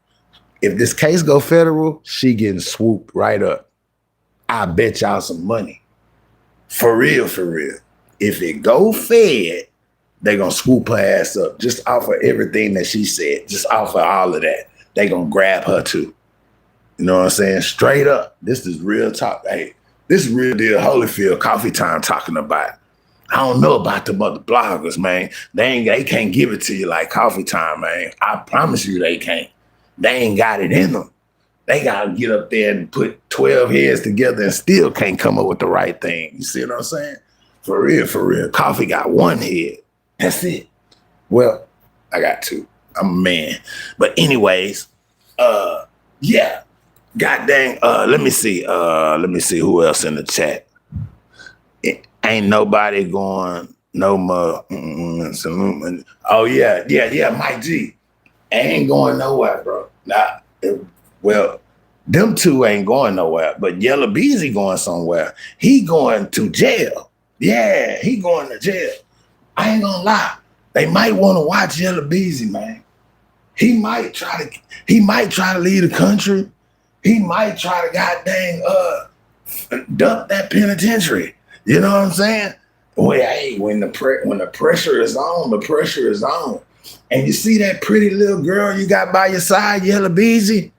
If this case go federal, she getting swooped right up. I bet y'all some money. For real, for real. If it go fed, they gonna swoop her ass up just off of everything that she said, just off of all of that. They gonna grab her too. You know what I'm saying? Straight up. This is real talk. Hey, this is real deal Holyfield coffee time talking about. I don't know about the other bloggers, man. They can't give it to you like coffee time, man. I promise you they can't. They ain't got it in them. They gotta get up there and put 12 heads together and still can't come up with the right thing. You see what I'm saying? For real, for real. Coffee got one head. That's it. Well, I got two. I'm a man. But anyways, yeah. God dang, let me see who else in the chat. Ain't nobody going no more. Oh yeah, Mike G. Ain't going nowhere, bro. Nah, well, them two ain't going nowhere, but Yellow Beezy going somewhere. He going to jail. Yeah, he going to jail. I ain't gonna lie. They might want to watch Yellow Beezy, man. He might try to leave the country. He might try to dump that penitentiary. You know what I'm saying? Well, hey, when the pressure is on, the pressure is on. And you see that pretty little girl you got by your side, Yellow Beezy?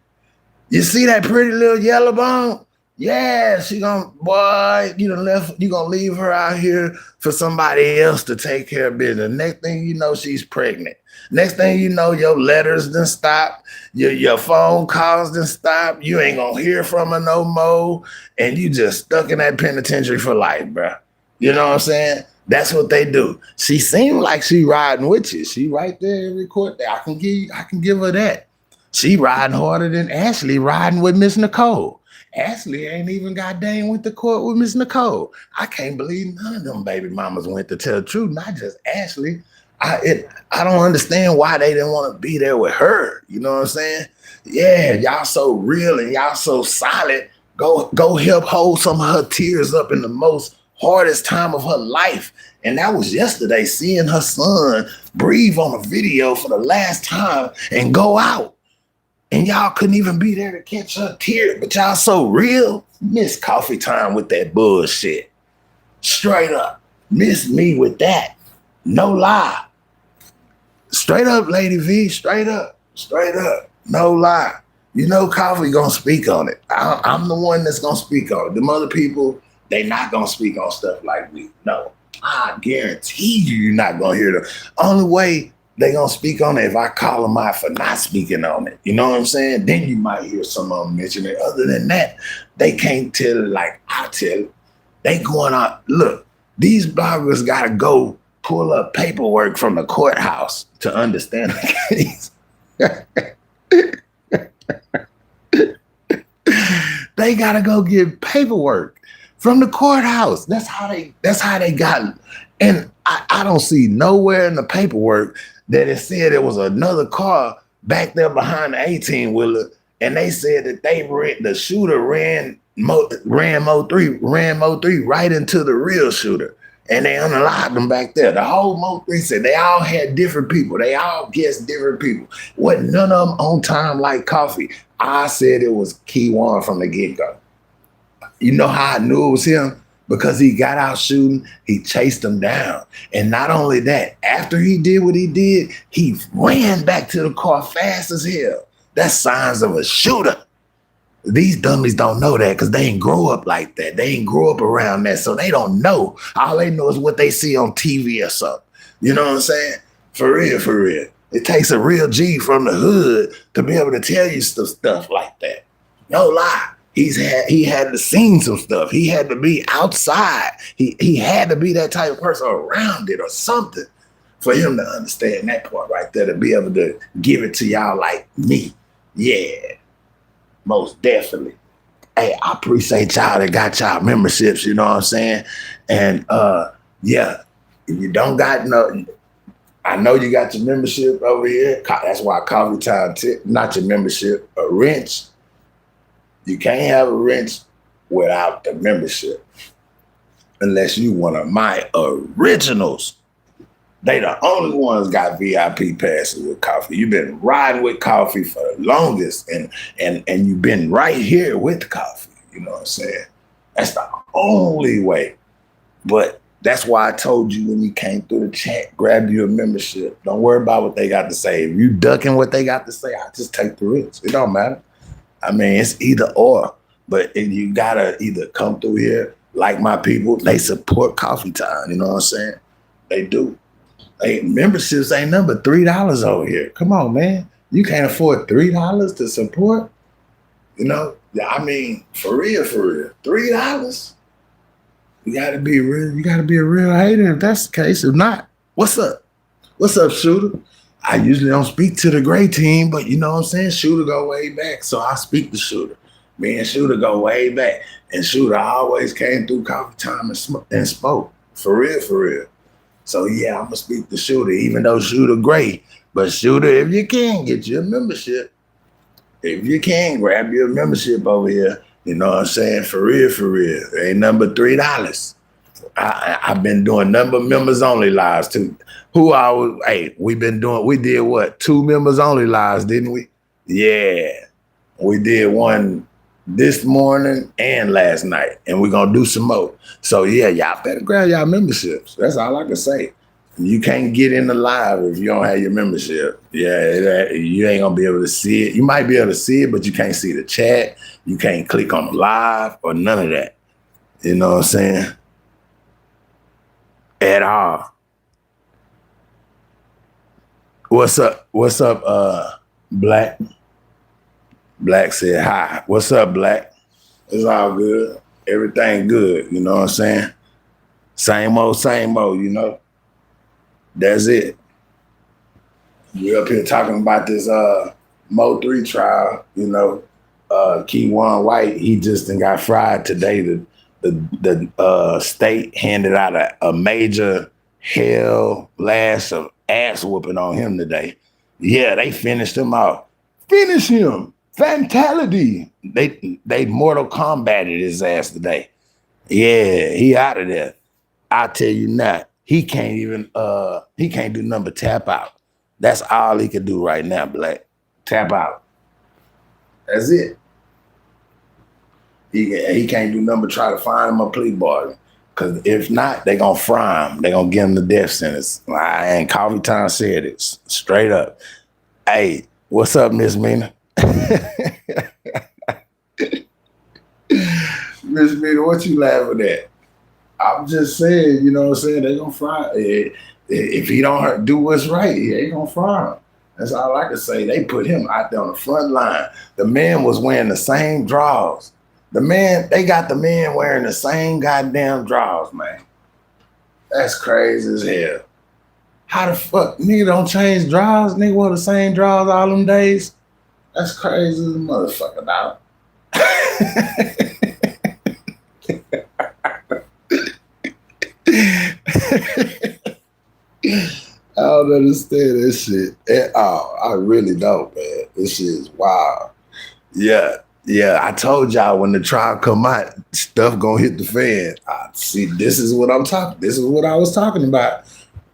You see that pretty little yellow bone? Yeah, she gonna leave her out here for somebody else to take care of business. Next thing you know, she's pregnant. Next thing you know, your letters done stop, your phone calls done stop. You ain't gonna hear from her no more, and you just stuck in that penitentiary for life, bro. You know what I'm saying? That's what they do. She seemed like she riding with you. She right there every court day. I can give her that. She riding harder than Ashley riding with Miss Nicole. Ashley ain't even goddamn went to court with Miss Nicole. I can't believe none of them baby mamas went to tell the truth, not just Ashley. I don't understand why they didn't want to be there with her. You know what I'm saying? Yeah, y'all so real and y'all so solid. Go help hold some of her tears up in the most hardest time of her life. And that was yesterday, seeing her son breathe on a video for the last time and go out. And y'all couldn't even be there to catch her tears, but y'all so real. Miss coffee time with that bullshit. Straight up. Miss me with that. No lie. Straight up, Lady V. Straight up. Straight up. No lie. You know Coffee gonna speak on it. I'm the one that's gonna speak on it. Them other people, they not gonna speak on stuff like me. No. I guarantee you're not gonna hear them. Only way they gonna speak on it if I call them out for not speaking on it. You know what I'm saying? Then you might hear some of them mention it. Other than that, they can't tell it like I tell it. They going out. Look, these bloggers gotta go pull up paperwork from the courthouse to understand the case. They gotta go get paperwork from the courthouse. That's how they got it. And I don't see nowhere in the paperwork that it said it was another car back there behind the 18-wheeler and they said that the shooter ran Mo 3 right into the real shooter. And they unlocked them back there. The whole Mo 3 said they all had different people. They all guessed different people. Wasn't none of them on time like Coffee. I said it was kewan from the get-go. You know how I knew it was him? Because he got out shooting, he chased them down. And not only that, after he did what he did, he ran back to the car fast as hell. That's signs of a shooter. These dummies don't know that because they ain't grow up like that. They ain't grow up around that, so they don't know. All they know is what they see on TV or something. You know what I'm saying? For real, for real. It takes a real G from the hood to be able to tell you stuff like that. No lie. He had to seen some stuff. He had to be outside. He had to be that type of person around it or something for him to understand that part right there, to be able to give it to y'all like me. Yeah. Most definitely. Hey, I appreciate y'all that got y'all memberships, you know what I'm saying? And yeah, if you don't got nothing, I know you got your membership over here. That's why Coffee Time not your membership, a wrench. You can't have a wrench without the membership. Unless you one of my originals. They the only ones got VIP passes with Coffee. You've been riding with Coffee for the longest, and you've been right here with Coffee. You know what I'm saying? That's the only way. But that's why I told you when you came through the chat, grab you a membership. Don't worry about what they got to say. If you ducking what they got to say, I just take the risk. It don't matter. I mean, it's either or. But you gotta either come through here, like my people, they support Coffee Time. You know what I'm saying? They do. Hey, memberships ain't nothing but $3 over here. Come on, man. You can't afford $3 to support? You know, I mean, for real, $3? You gotta be real, you gotta be a real hater if that's the case. If not, what's up? What's up, Shooter? I usually don't speak to the gray team, but you know what I'm saying? Shooter go way back, so I speak to Shooter. Me and Shooter go way back. And Shooter always came through Coffee Time and spoke. For real. So yeah, I'm gonna speak to Shooter, even though Shooter great. But Shooter, if you can, get your membership. If you can, grab your membership over here. You know what I'm saying? For real. It ain't nothing but $3. I've been doing nothing but members only lives too. We did what? 2 members only lives, didn't we? Yeah. We did one this morning and last night, and we're gonna do some more. So yeah, y'all better grab y'all memberships. That's all I can say. You can't get in the live if you don't have your membership. Yeah, you ain't gonna be able to see it. You might be able to see it, but you can't see the chat. You can't click on the live or none of that. You know what I'm saying? At all. What's up? Black? Black said hi. What's up, Black? It's all good. Everything good, you know what I'm saying? Same old, you know? That's it. We up here talking about this Mo 3 trial, you know. Kewan White, he just got fried today. The state handed out a major hell blast of ass whooping on him today. Yeah, they finished him off. Finish him. Fatality. They Mortal Kombated his ass today. Yeah, he out of there. I tell you not. He can't do nothing but tap out. That's all he can do right now, Black. Tap out. That's it. He can't do nothing but try to find him a plea bargain. Because if not, they going to fry him. They going to give him the death sentence. And Coffee Time said it straight up. Hey, what's up, Miss Mina? Miss Mina, what you laughing at? I'm just saying, you know what I'm saying? They going to fry him. If he don't do what's right, they going to fry him. That's all I can say. They put him out there on the front line. The man was wearing the same drawers. They got the man wearing the same goddamn drawers, man. That's crazy as hell. How the fuck? Nigga don't change drawers? Nigga wear the same drawers all them days? That's crazy as a motherfucker, dog. I don't understand this shit at all. I really don't, man. This shit is wild. Yeah. Yeah, I told y'all when the trial come out, stuff gonna hit the fan. See, this is what I'm talking. This is what I was talking about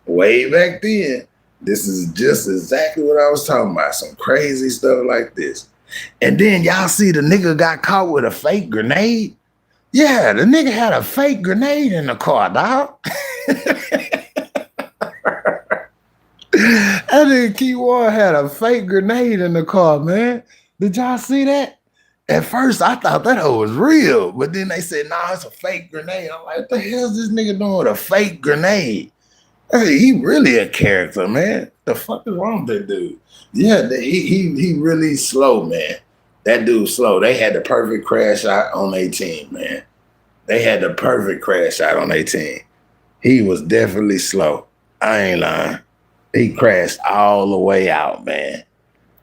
way back then. This is just exactly what I was talking about. Some crazy stuff like this. And then y'all see the nigga got caught with a fake grenade. Yeah, the nigga had a fake grenade in the car, dog. That nigga Kewan had a fake grenade in the car, man. Did y'all see that? At first, I thought that hoe was real, but then they said, nah, it's a fake grenade. I'm like, what the hell's this nigga doing with a fake grenade? Hey, he really a character, man. The fuck is wrong with that dude? Yeah, he really slow, man. That dude slow. They had the perfect crash out on 18, man. They had the perfect crash out on 18. He was definitely slow. I ain't lying. He crashed all the way out, man.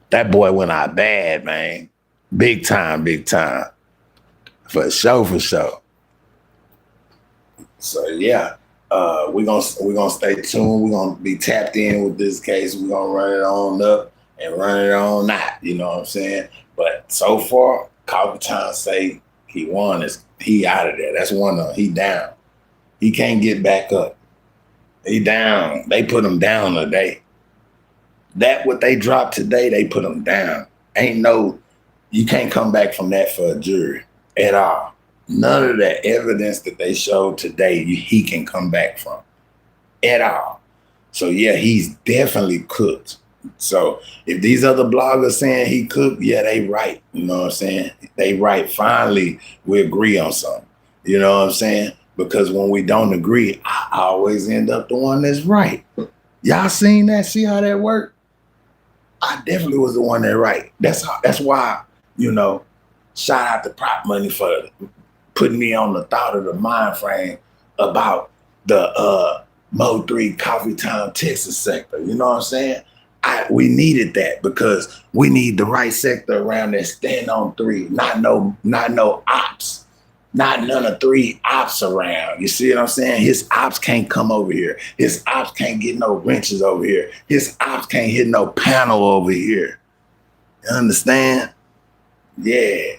That boy went out bad, man. Big time, big time. For sure, for sure. So yeah, we're gonna stay tuned. We're gonna be tapped in with this case. We're gonna run it on up and run it on out. You know what I'm saying? But so far, Coffee Time say he won. He out of there. That's one of them. He down. He can't get back up. He down. They put him down today. That what they dropped today, they put him down. You can't come back from that for a jury at all. None of that evidence that they showed today, he can come back from at all. So yeah, he's definitely cooked. So if these other bloggers saying he cooked, yeah, they right. You know what I'm saying? They right. Finally, we agree on something. You know what I'm saying? Because when we don't agree, I always end up the one that's right. Y'all seen that? See how that worked? I definitely was the one that right. That's why, shout out to Prop Money for putting me on the thought of the mind frame about the Mo 3 Coffee Time Texas sector. You know what I'm saying? We needed that because we need the right sector around there stand on three, not no ops. Not none of three ops around. You see what I'm saying? His ops can't come over here. His ops can't get no wrenches over here. His ops can't hit no panel over here. You understand? Yeah.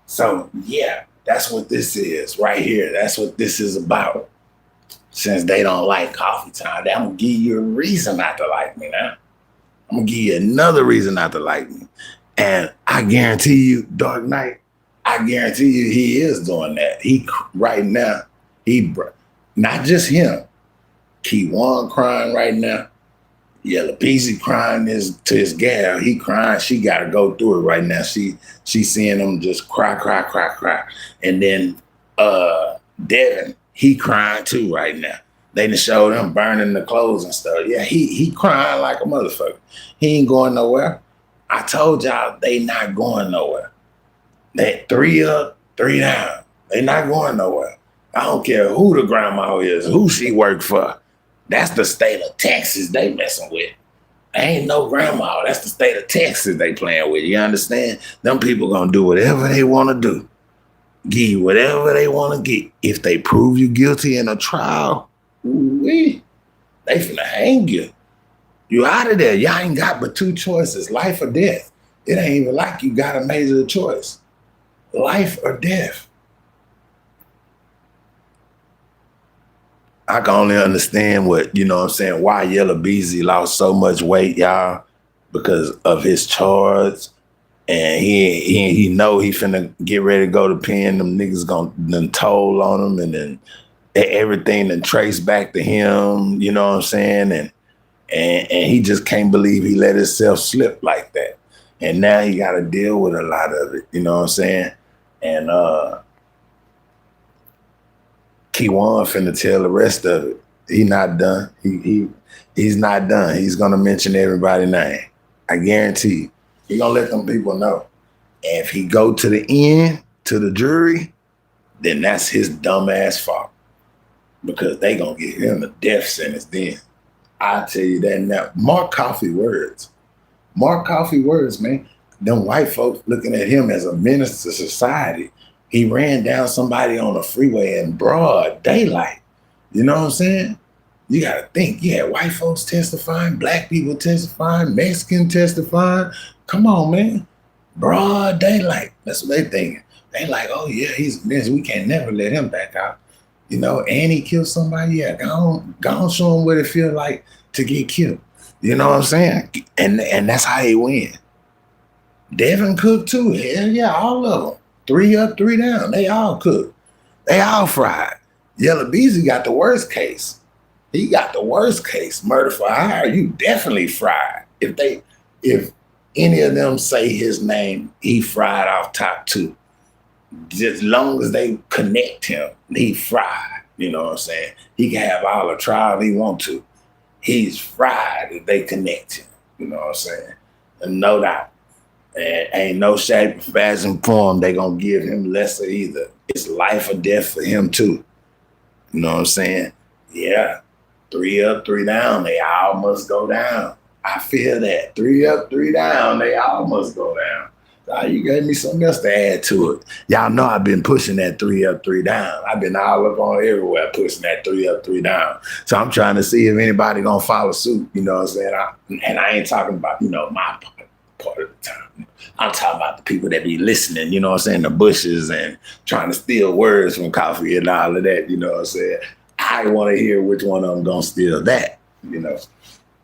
So, yeah, that's what this is right here. That's what this is about. Since they don't like Coffee Time, I'm going to give you a reason not to like me now. I'm going to give you another reason not to like me. And I guarantee you, Dark Knight, I guarantee you he is doing that. Right now, not just him. Kewan crying right now. Yellow Peasy crying to his gal. He crying. She got to go through it right now. She seeing him just cry. And then Devin, he crying too right now. They done showed him burning the clothes and stuff. Yeah, he crying like a motherfucker. He ain't going nowhere. I told y'all they not going nowhere. They 3 up, 3 down. They not going nowhere. I don't care who the grandma is, who she worked for. That's the state of Texas they messing with. Ain't no grandma. That's the state of Texas they playing with. You understand? Them people gonna do whatever they want to do. Give you whatever they want to get. If they prove you guilty in a trial, they finna hang you. You out of there. Y'all ain't got but 2 choices, life or death. It ain't even like you got a major choice. Life or death. I can only understand why Yellow Beezy lost so much weight, y'all, because of his charge. And he know he finna get ready to go to pen. Them niggas gonna toll on him, and then everything then trace back to him, you know what I'm saying? And he just can't believe he let himself slip like that. And now he gotta deal with a lot of it, you know what I'm saying? And Kewan finna tell the rest of it. He not done. He's not done. He's gonna mention everybody's name. I guarantee you. He gonna let them people know. And if he go to the end, to the jury, then that's his dumb ass fault. Because they gonna give him a death sentence then. I tell you that now. Mark Coffee words. Mark Coffee words, man. Them white folks looking at him as a menace to society. He ran down somebody on the freeway in broad daylight. You know what I'm saying? You got to think. You had white folks testifying, black people testifying, Mexican testifying. Come on, man. Broad daylight. That's what they thinking. They like, oh yeah, he's this. We can't never let him back out. You know, and he killed somebody. Yeah, go on, show him what it feel like to get killed. You know what I'm saying? And that's how he win. Devin cooked too. Hell yeah, all of them. 3 up, 3 down. They all cooked. They all fried. Yellow Beezy got the worst case. He got the worst case. Murder for hire. You definitely fried. If any of them say his name, he fried off top 2. Just as long as they connect him, he fried. You know what I'm saying? He can have all the trial he want to. He's fried if they connect him. You know what I'm saying? And no doubt. And ain't no shape, fashion, form they gonna give him lesser either. It's life or death for him too. You know what I'm saying? Yeah. 3 up, 3 down. They all must go down. I feel that. 3 up, 3 down. They all must go down. You gave me something else to add to it. Y'all know I've been pushing that 3 up, 3 down. I've been all up on everywhere pushing that 3 up, 3 down. So I'm trying to see if anybody gonna follow suit. You know what I'm saying? And I ain't talking about, my part of the time. I'm talking about the people that be listening, you know what I'm saying, the bushes and trying to steal words from Coffee and all of that, you know what I'm saying? I want to hear which one of them gonna steal that, you know?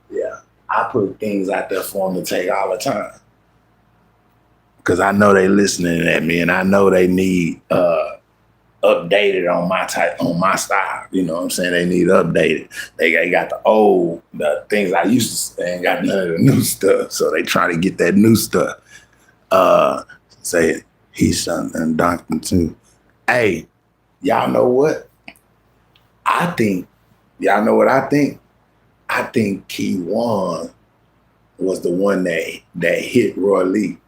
Yeah, I put things out there for them to take all the time. Because I know they listening at me and I know they need updated on my style. You know what I'm saying? They need updated. They got the things I used to say, ain't got none of the new stuff. So they try to get that new stuff. Say he's and Doctor too. Hey, y'all know what? Y'all know what I think? I think Kewan was the one that hit Roy Lee.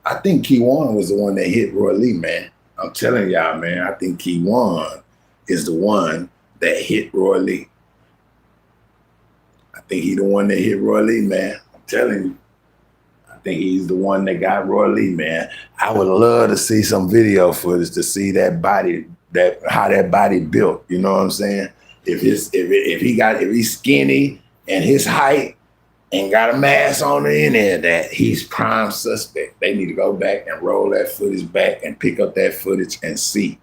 I think Kewan was the one that hit Roy Lee, man. I'm telling y'all, man, I think Kewan is the one that hit Roy Lee. I think he the one that hit Roy Lee, man. I'm telling you. I think he's the one that got Roy Lee, man. I would love to see some video footage to see that body, how that body built. You know what I'm saying? If he's skinny and his height and got a mask on the end of that, he's prime suspect. They need to go back and roll that footage back and pick up that footage and see.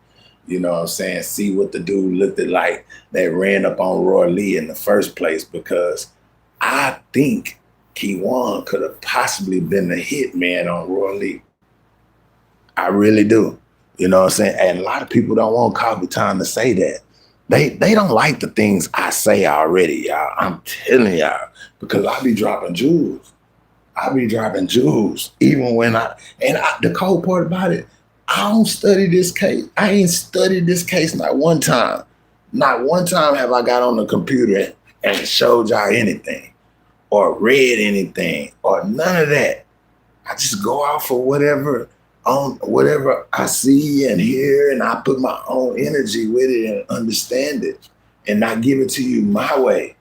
You know what I'm saying? See what the dude looked like that ran up on Roy Lee in the first place, because I think Kewan could have possibly been the hitman on Roy Lee. I really do. You know what I'm saying? And a lot of people don't want Coffee Time to say that. They don't like the things I say already, y'all. I'm telling y'all, because I be dropping jewels. Even when the cold part about it, I don't study this case. I ain't studied this case not one time. Not one time have I got on the computer and showed y'all anything or read anything or none of that. I just go off of whatever I see and hear, and I put my own energy with it and understand it and not give it to you my way,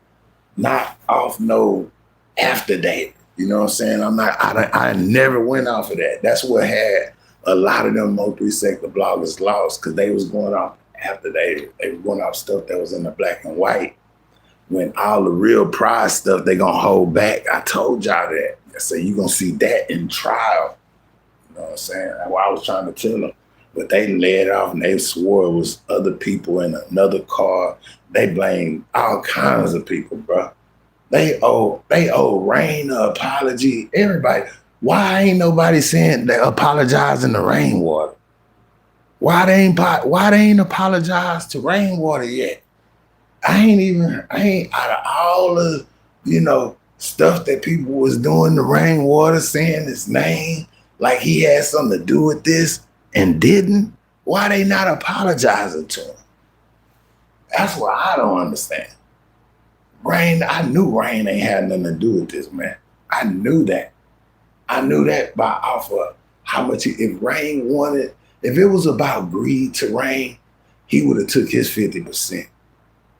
not off no after date. You know what I'm saying? I never went off of that. That's what had a lot of them Mo3 sector bloggers lost, because they was going off after they were going off stuff that was in the black and white. When all the real prize stuff they gonna hold back. I told y'all that. I said, you gonna see that in trial. You know what I'm saying? That's what I was trying to tell them. But they led off and they swore it was other people in another car. They blamed all kinds of people, bro. They owe Rain an apology. Everybody. Why ain't nobody saying they apologizing to Rainwater? Why they ain't apologized to Rainwater yet? I ain't out of all the, stuff that people was doing to Rainwater, saying his name, like he had something to do with this and didn't. Why they not apologizing to him? That's what I don't understand. I knew Rain ain't had nothing to do with this, man. I knew that. I knew that by off of how much if Rain wanted, if it was about greed to Rain, he would have took his 50%.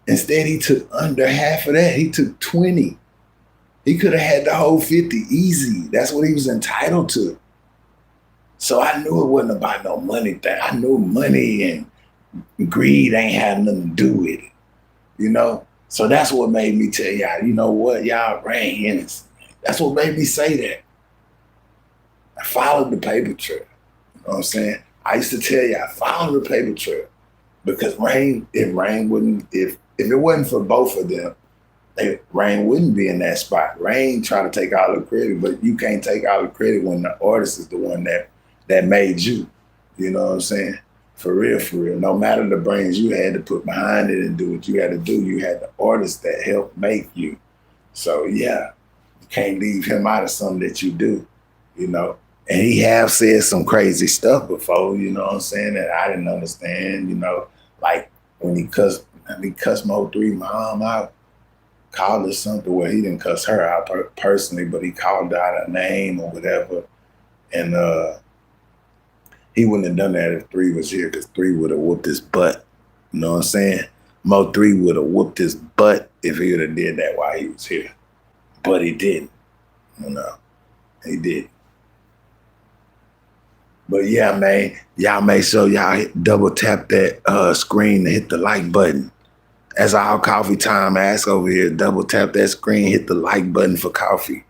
Instead, he took under half of that. He took 20. He could have had the whole 50 easy. That's what he was entitled to. So I knew it wasn't about no money thing. I knew money and greed ain't had nothing to do with it, So that's what made me tell y'all, you know what, y'all Rain innocent. That's what made me say that. follow the paper trail. You know what I'm saying? I used to tell y'all, follow the paper trail. Because if it wasn't for both of them, Rain wouldn't be in that spot. Rain try to take all the credit, but you can't take all the credit when the artist is the one that made you. You know what I'm saying? For real, for real. No matter the brains you had to put behind it and do what you had to do, you had the artist that helped make you. So yeah, you can't leave him out of something that you do, you know. And he have said some crazy stuff before, you know what I'm saying, that I didn't understand, you know, like when he cussed Mo3 mom out, called her something. Well, he didn't cuss her out personally, but he called out her name or whatever. And he wouldn't have done that if 3 was here, because 3 would have whooped his butt. You know what I'm saying? Mo3 would have whooped his butt if he would have did that while he was here. But he didn't. You know, he didn't. But yeah, man, y'all make sure y'all double tap that screen to hit the like button. That's all Coffee Time asks over here. Double tap that screen, hit the like button for coffee.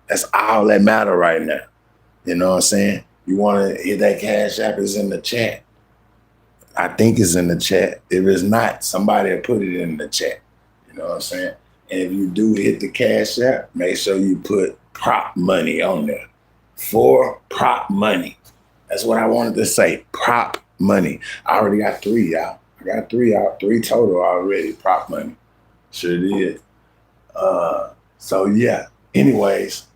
That's all that matter right now. You know what I'm saying? You want to hit that Cash App, is in the chat. I think it's in the chat. If it's not, somebody will put it in the chat. You know what I'm saying? And if you do hit the Cash App, make sure you put prop money on there. For prop money. That's what I wanted to say. Prop money. I already got 3, y'all. I got 3 out, 3 total already. Prop money. Sure did. So yeah. Anyways,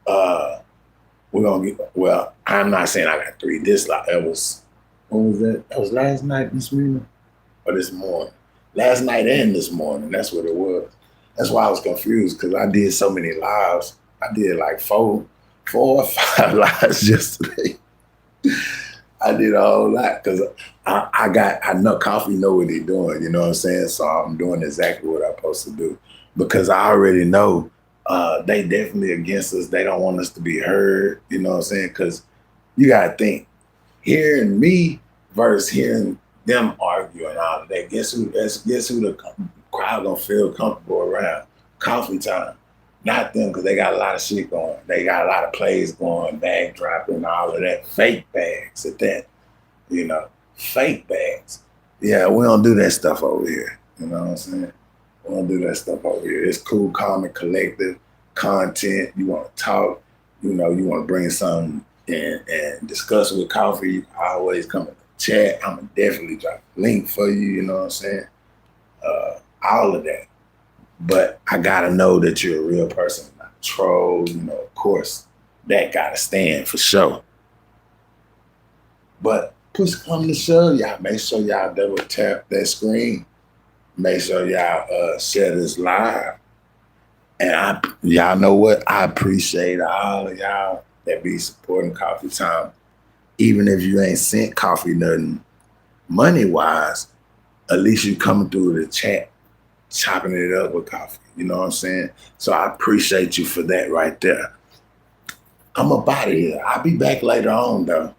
we're gonna get. Well, I'm not saying I got 3. That was. When was that? That was last night, Miss Mina, or this morning? Last night and this morning. That's what it was. That's why I was confused, because I did so many lives. I did like 4 or 5 lives yesterday. I did a whole lot because I know Coffee know what he's doing, you know what I'm saying? So I'm doing exactly what I'm supposed to do, because I already know they definitely against us. They don't want us to be heard, you know what I'm saying? Because you got to think, hearing me versus hearing them argue and all of that, guess who the crowd gonna feel comfortable around? Coffee Time. Not them, because they got a lot of shit going. They got a lot of plays going, bag dropping, all of that. Fake bags at that, you know. Fake bags. Yeah, we don't do that stuff over here. You know what I'm saying? We don't do that stuff over here. It's cool, calm, and collective content. You want to talk, you know, you want to bring something and discuss with Coffee. You can always come in the chat. I'm going to definitely drop a link for you, you know what I'm saying? All of that. But I gotta know that you're a real person, not a troll. You know, of course, that gotta stand for sure. But push come to shove, y'all make sure y'all double tap that screen. Make sure y'all share this live. And y'all know what? I appreciate all of y'all that be supporting Coffee Time. Even if you ain't sent Coffee nothing money-wise, at least you coming through the chat, chopping it up with Coffee. You know what I'm saying? So I appreciate you for that right there. I'm up out of here. I'll be back later on, though.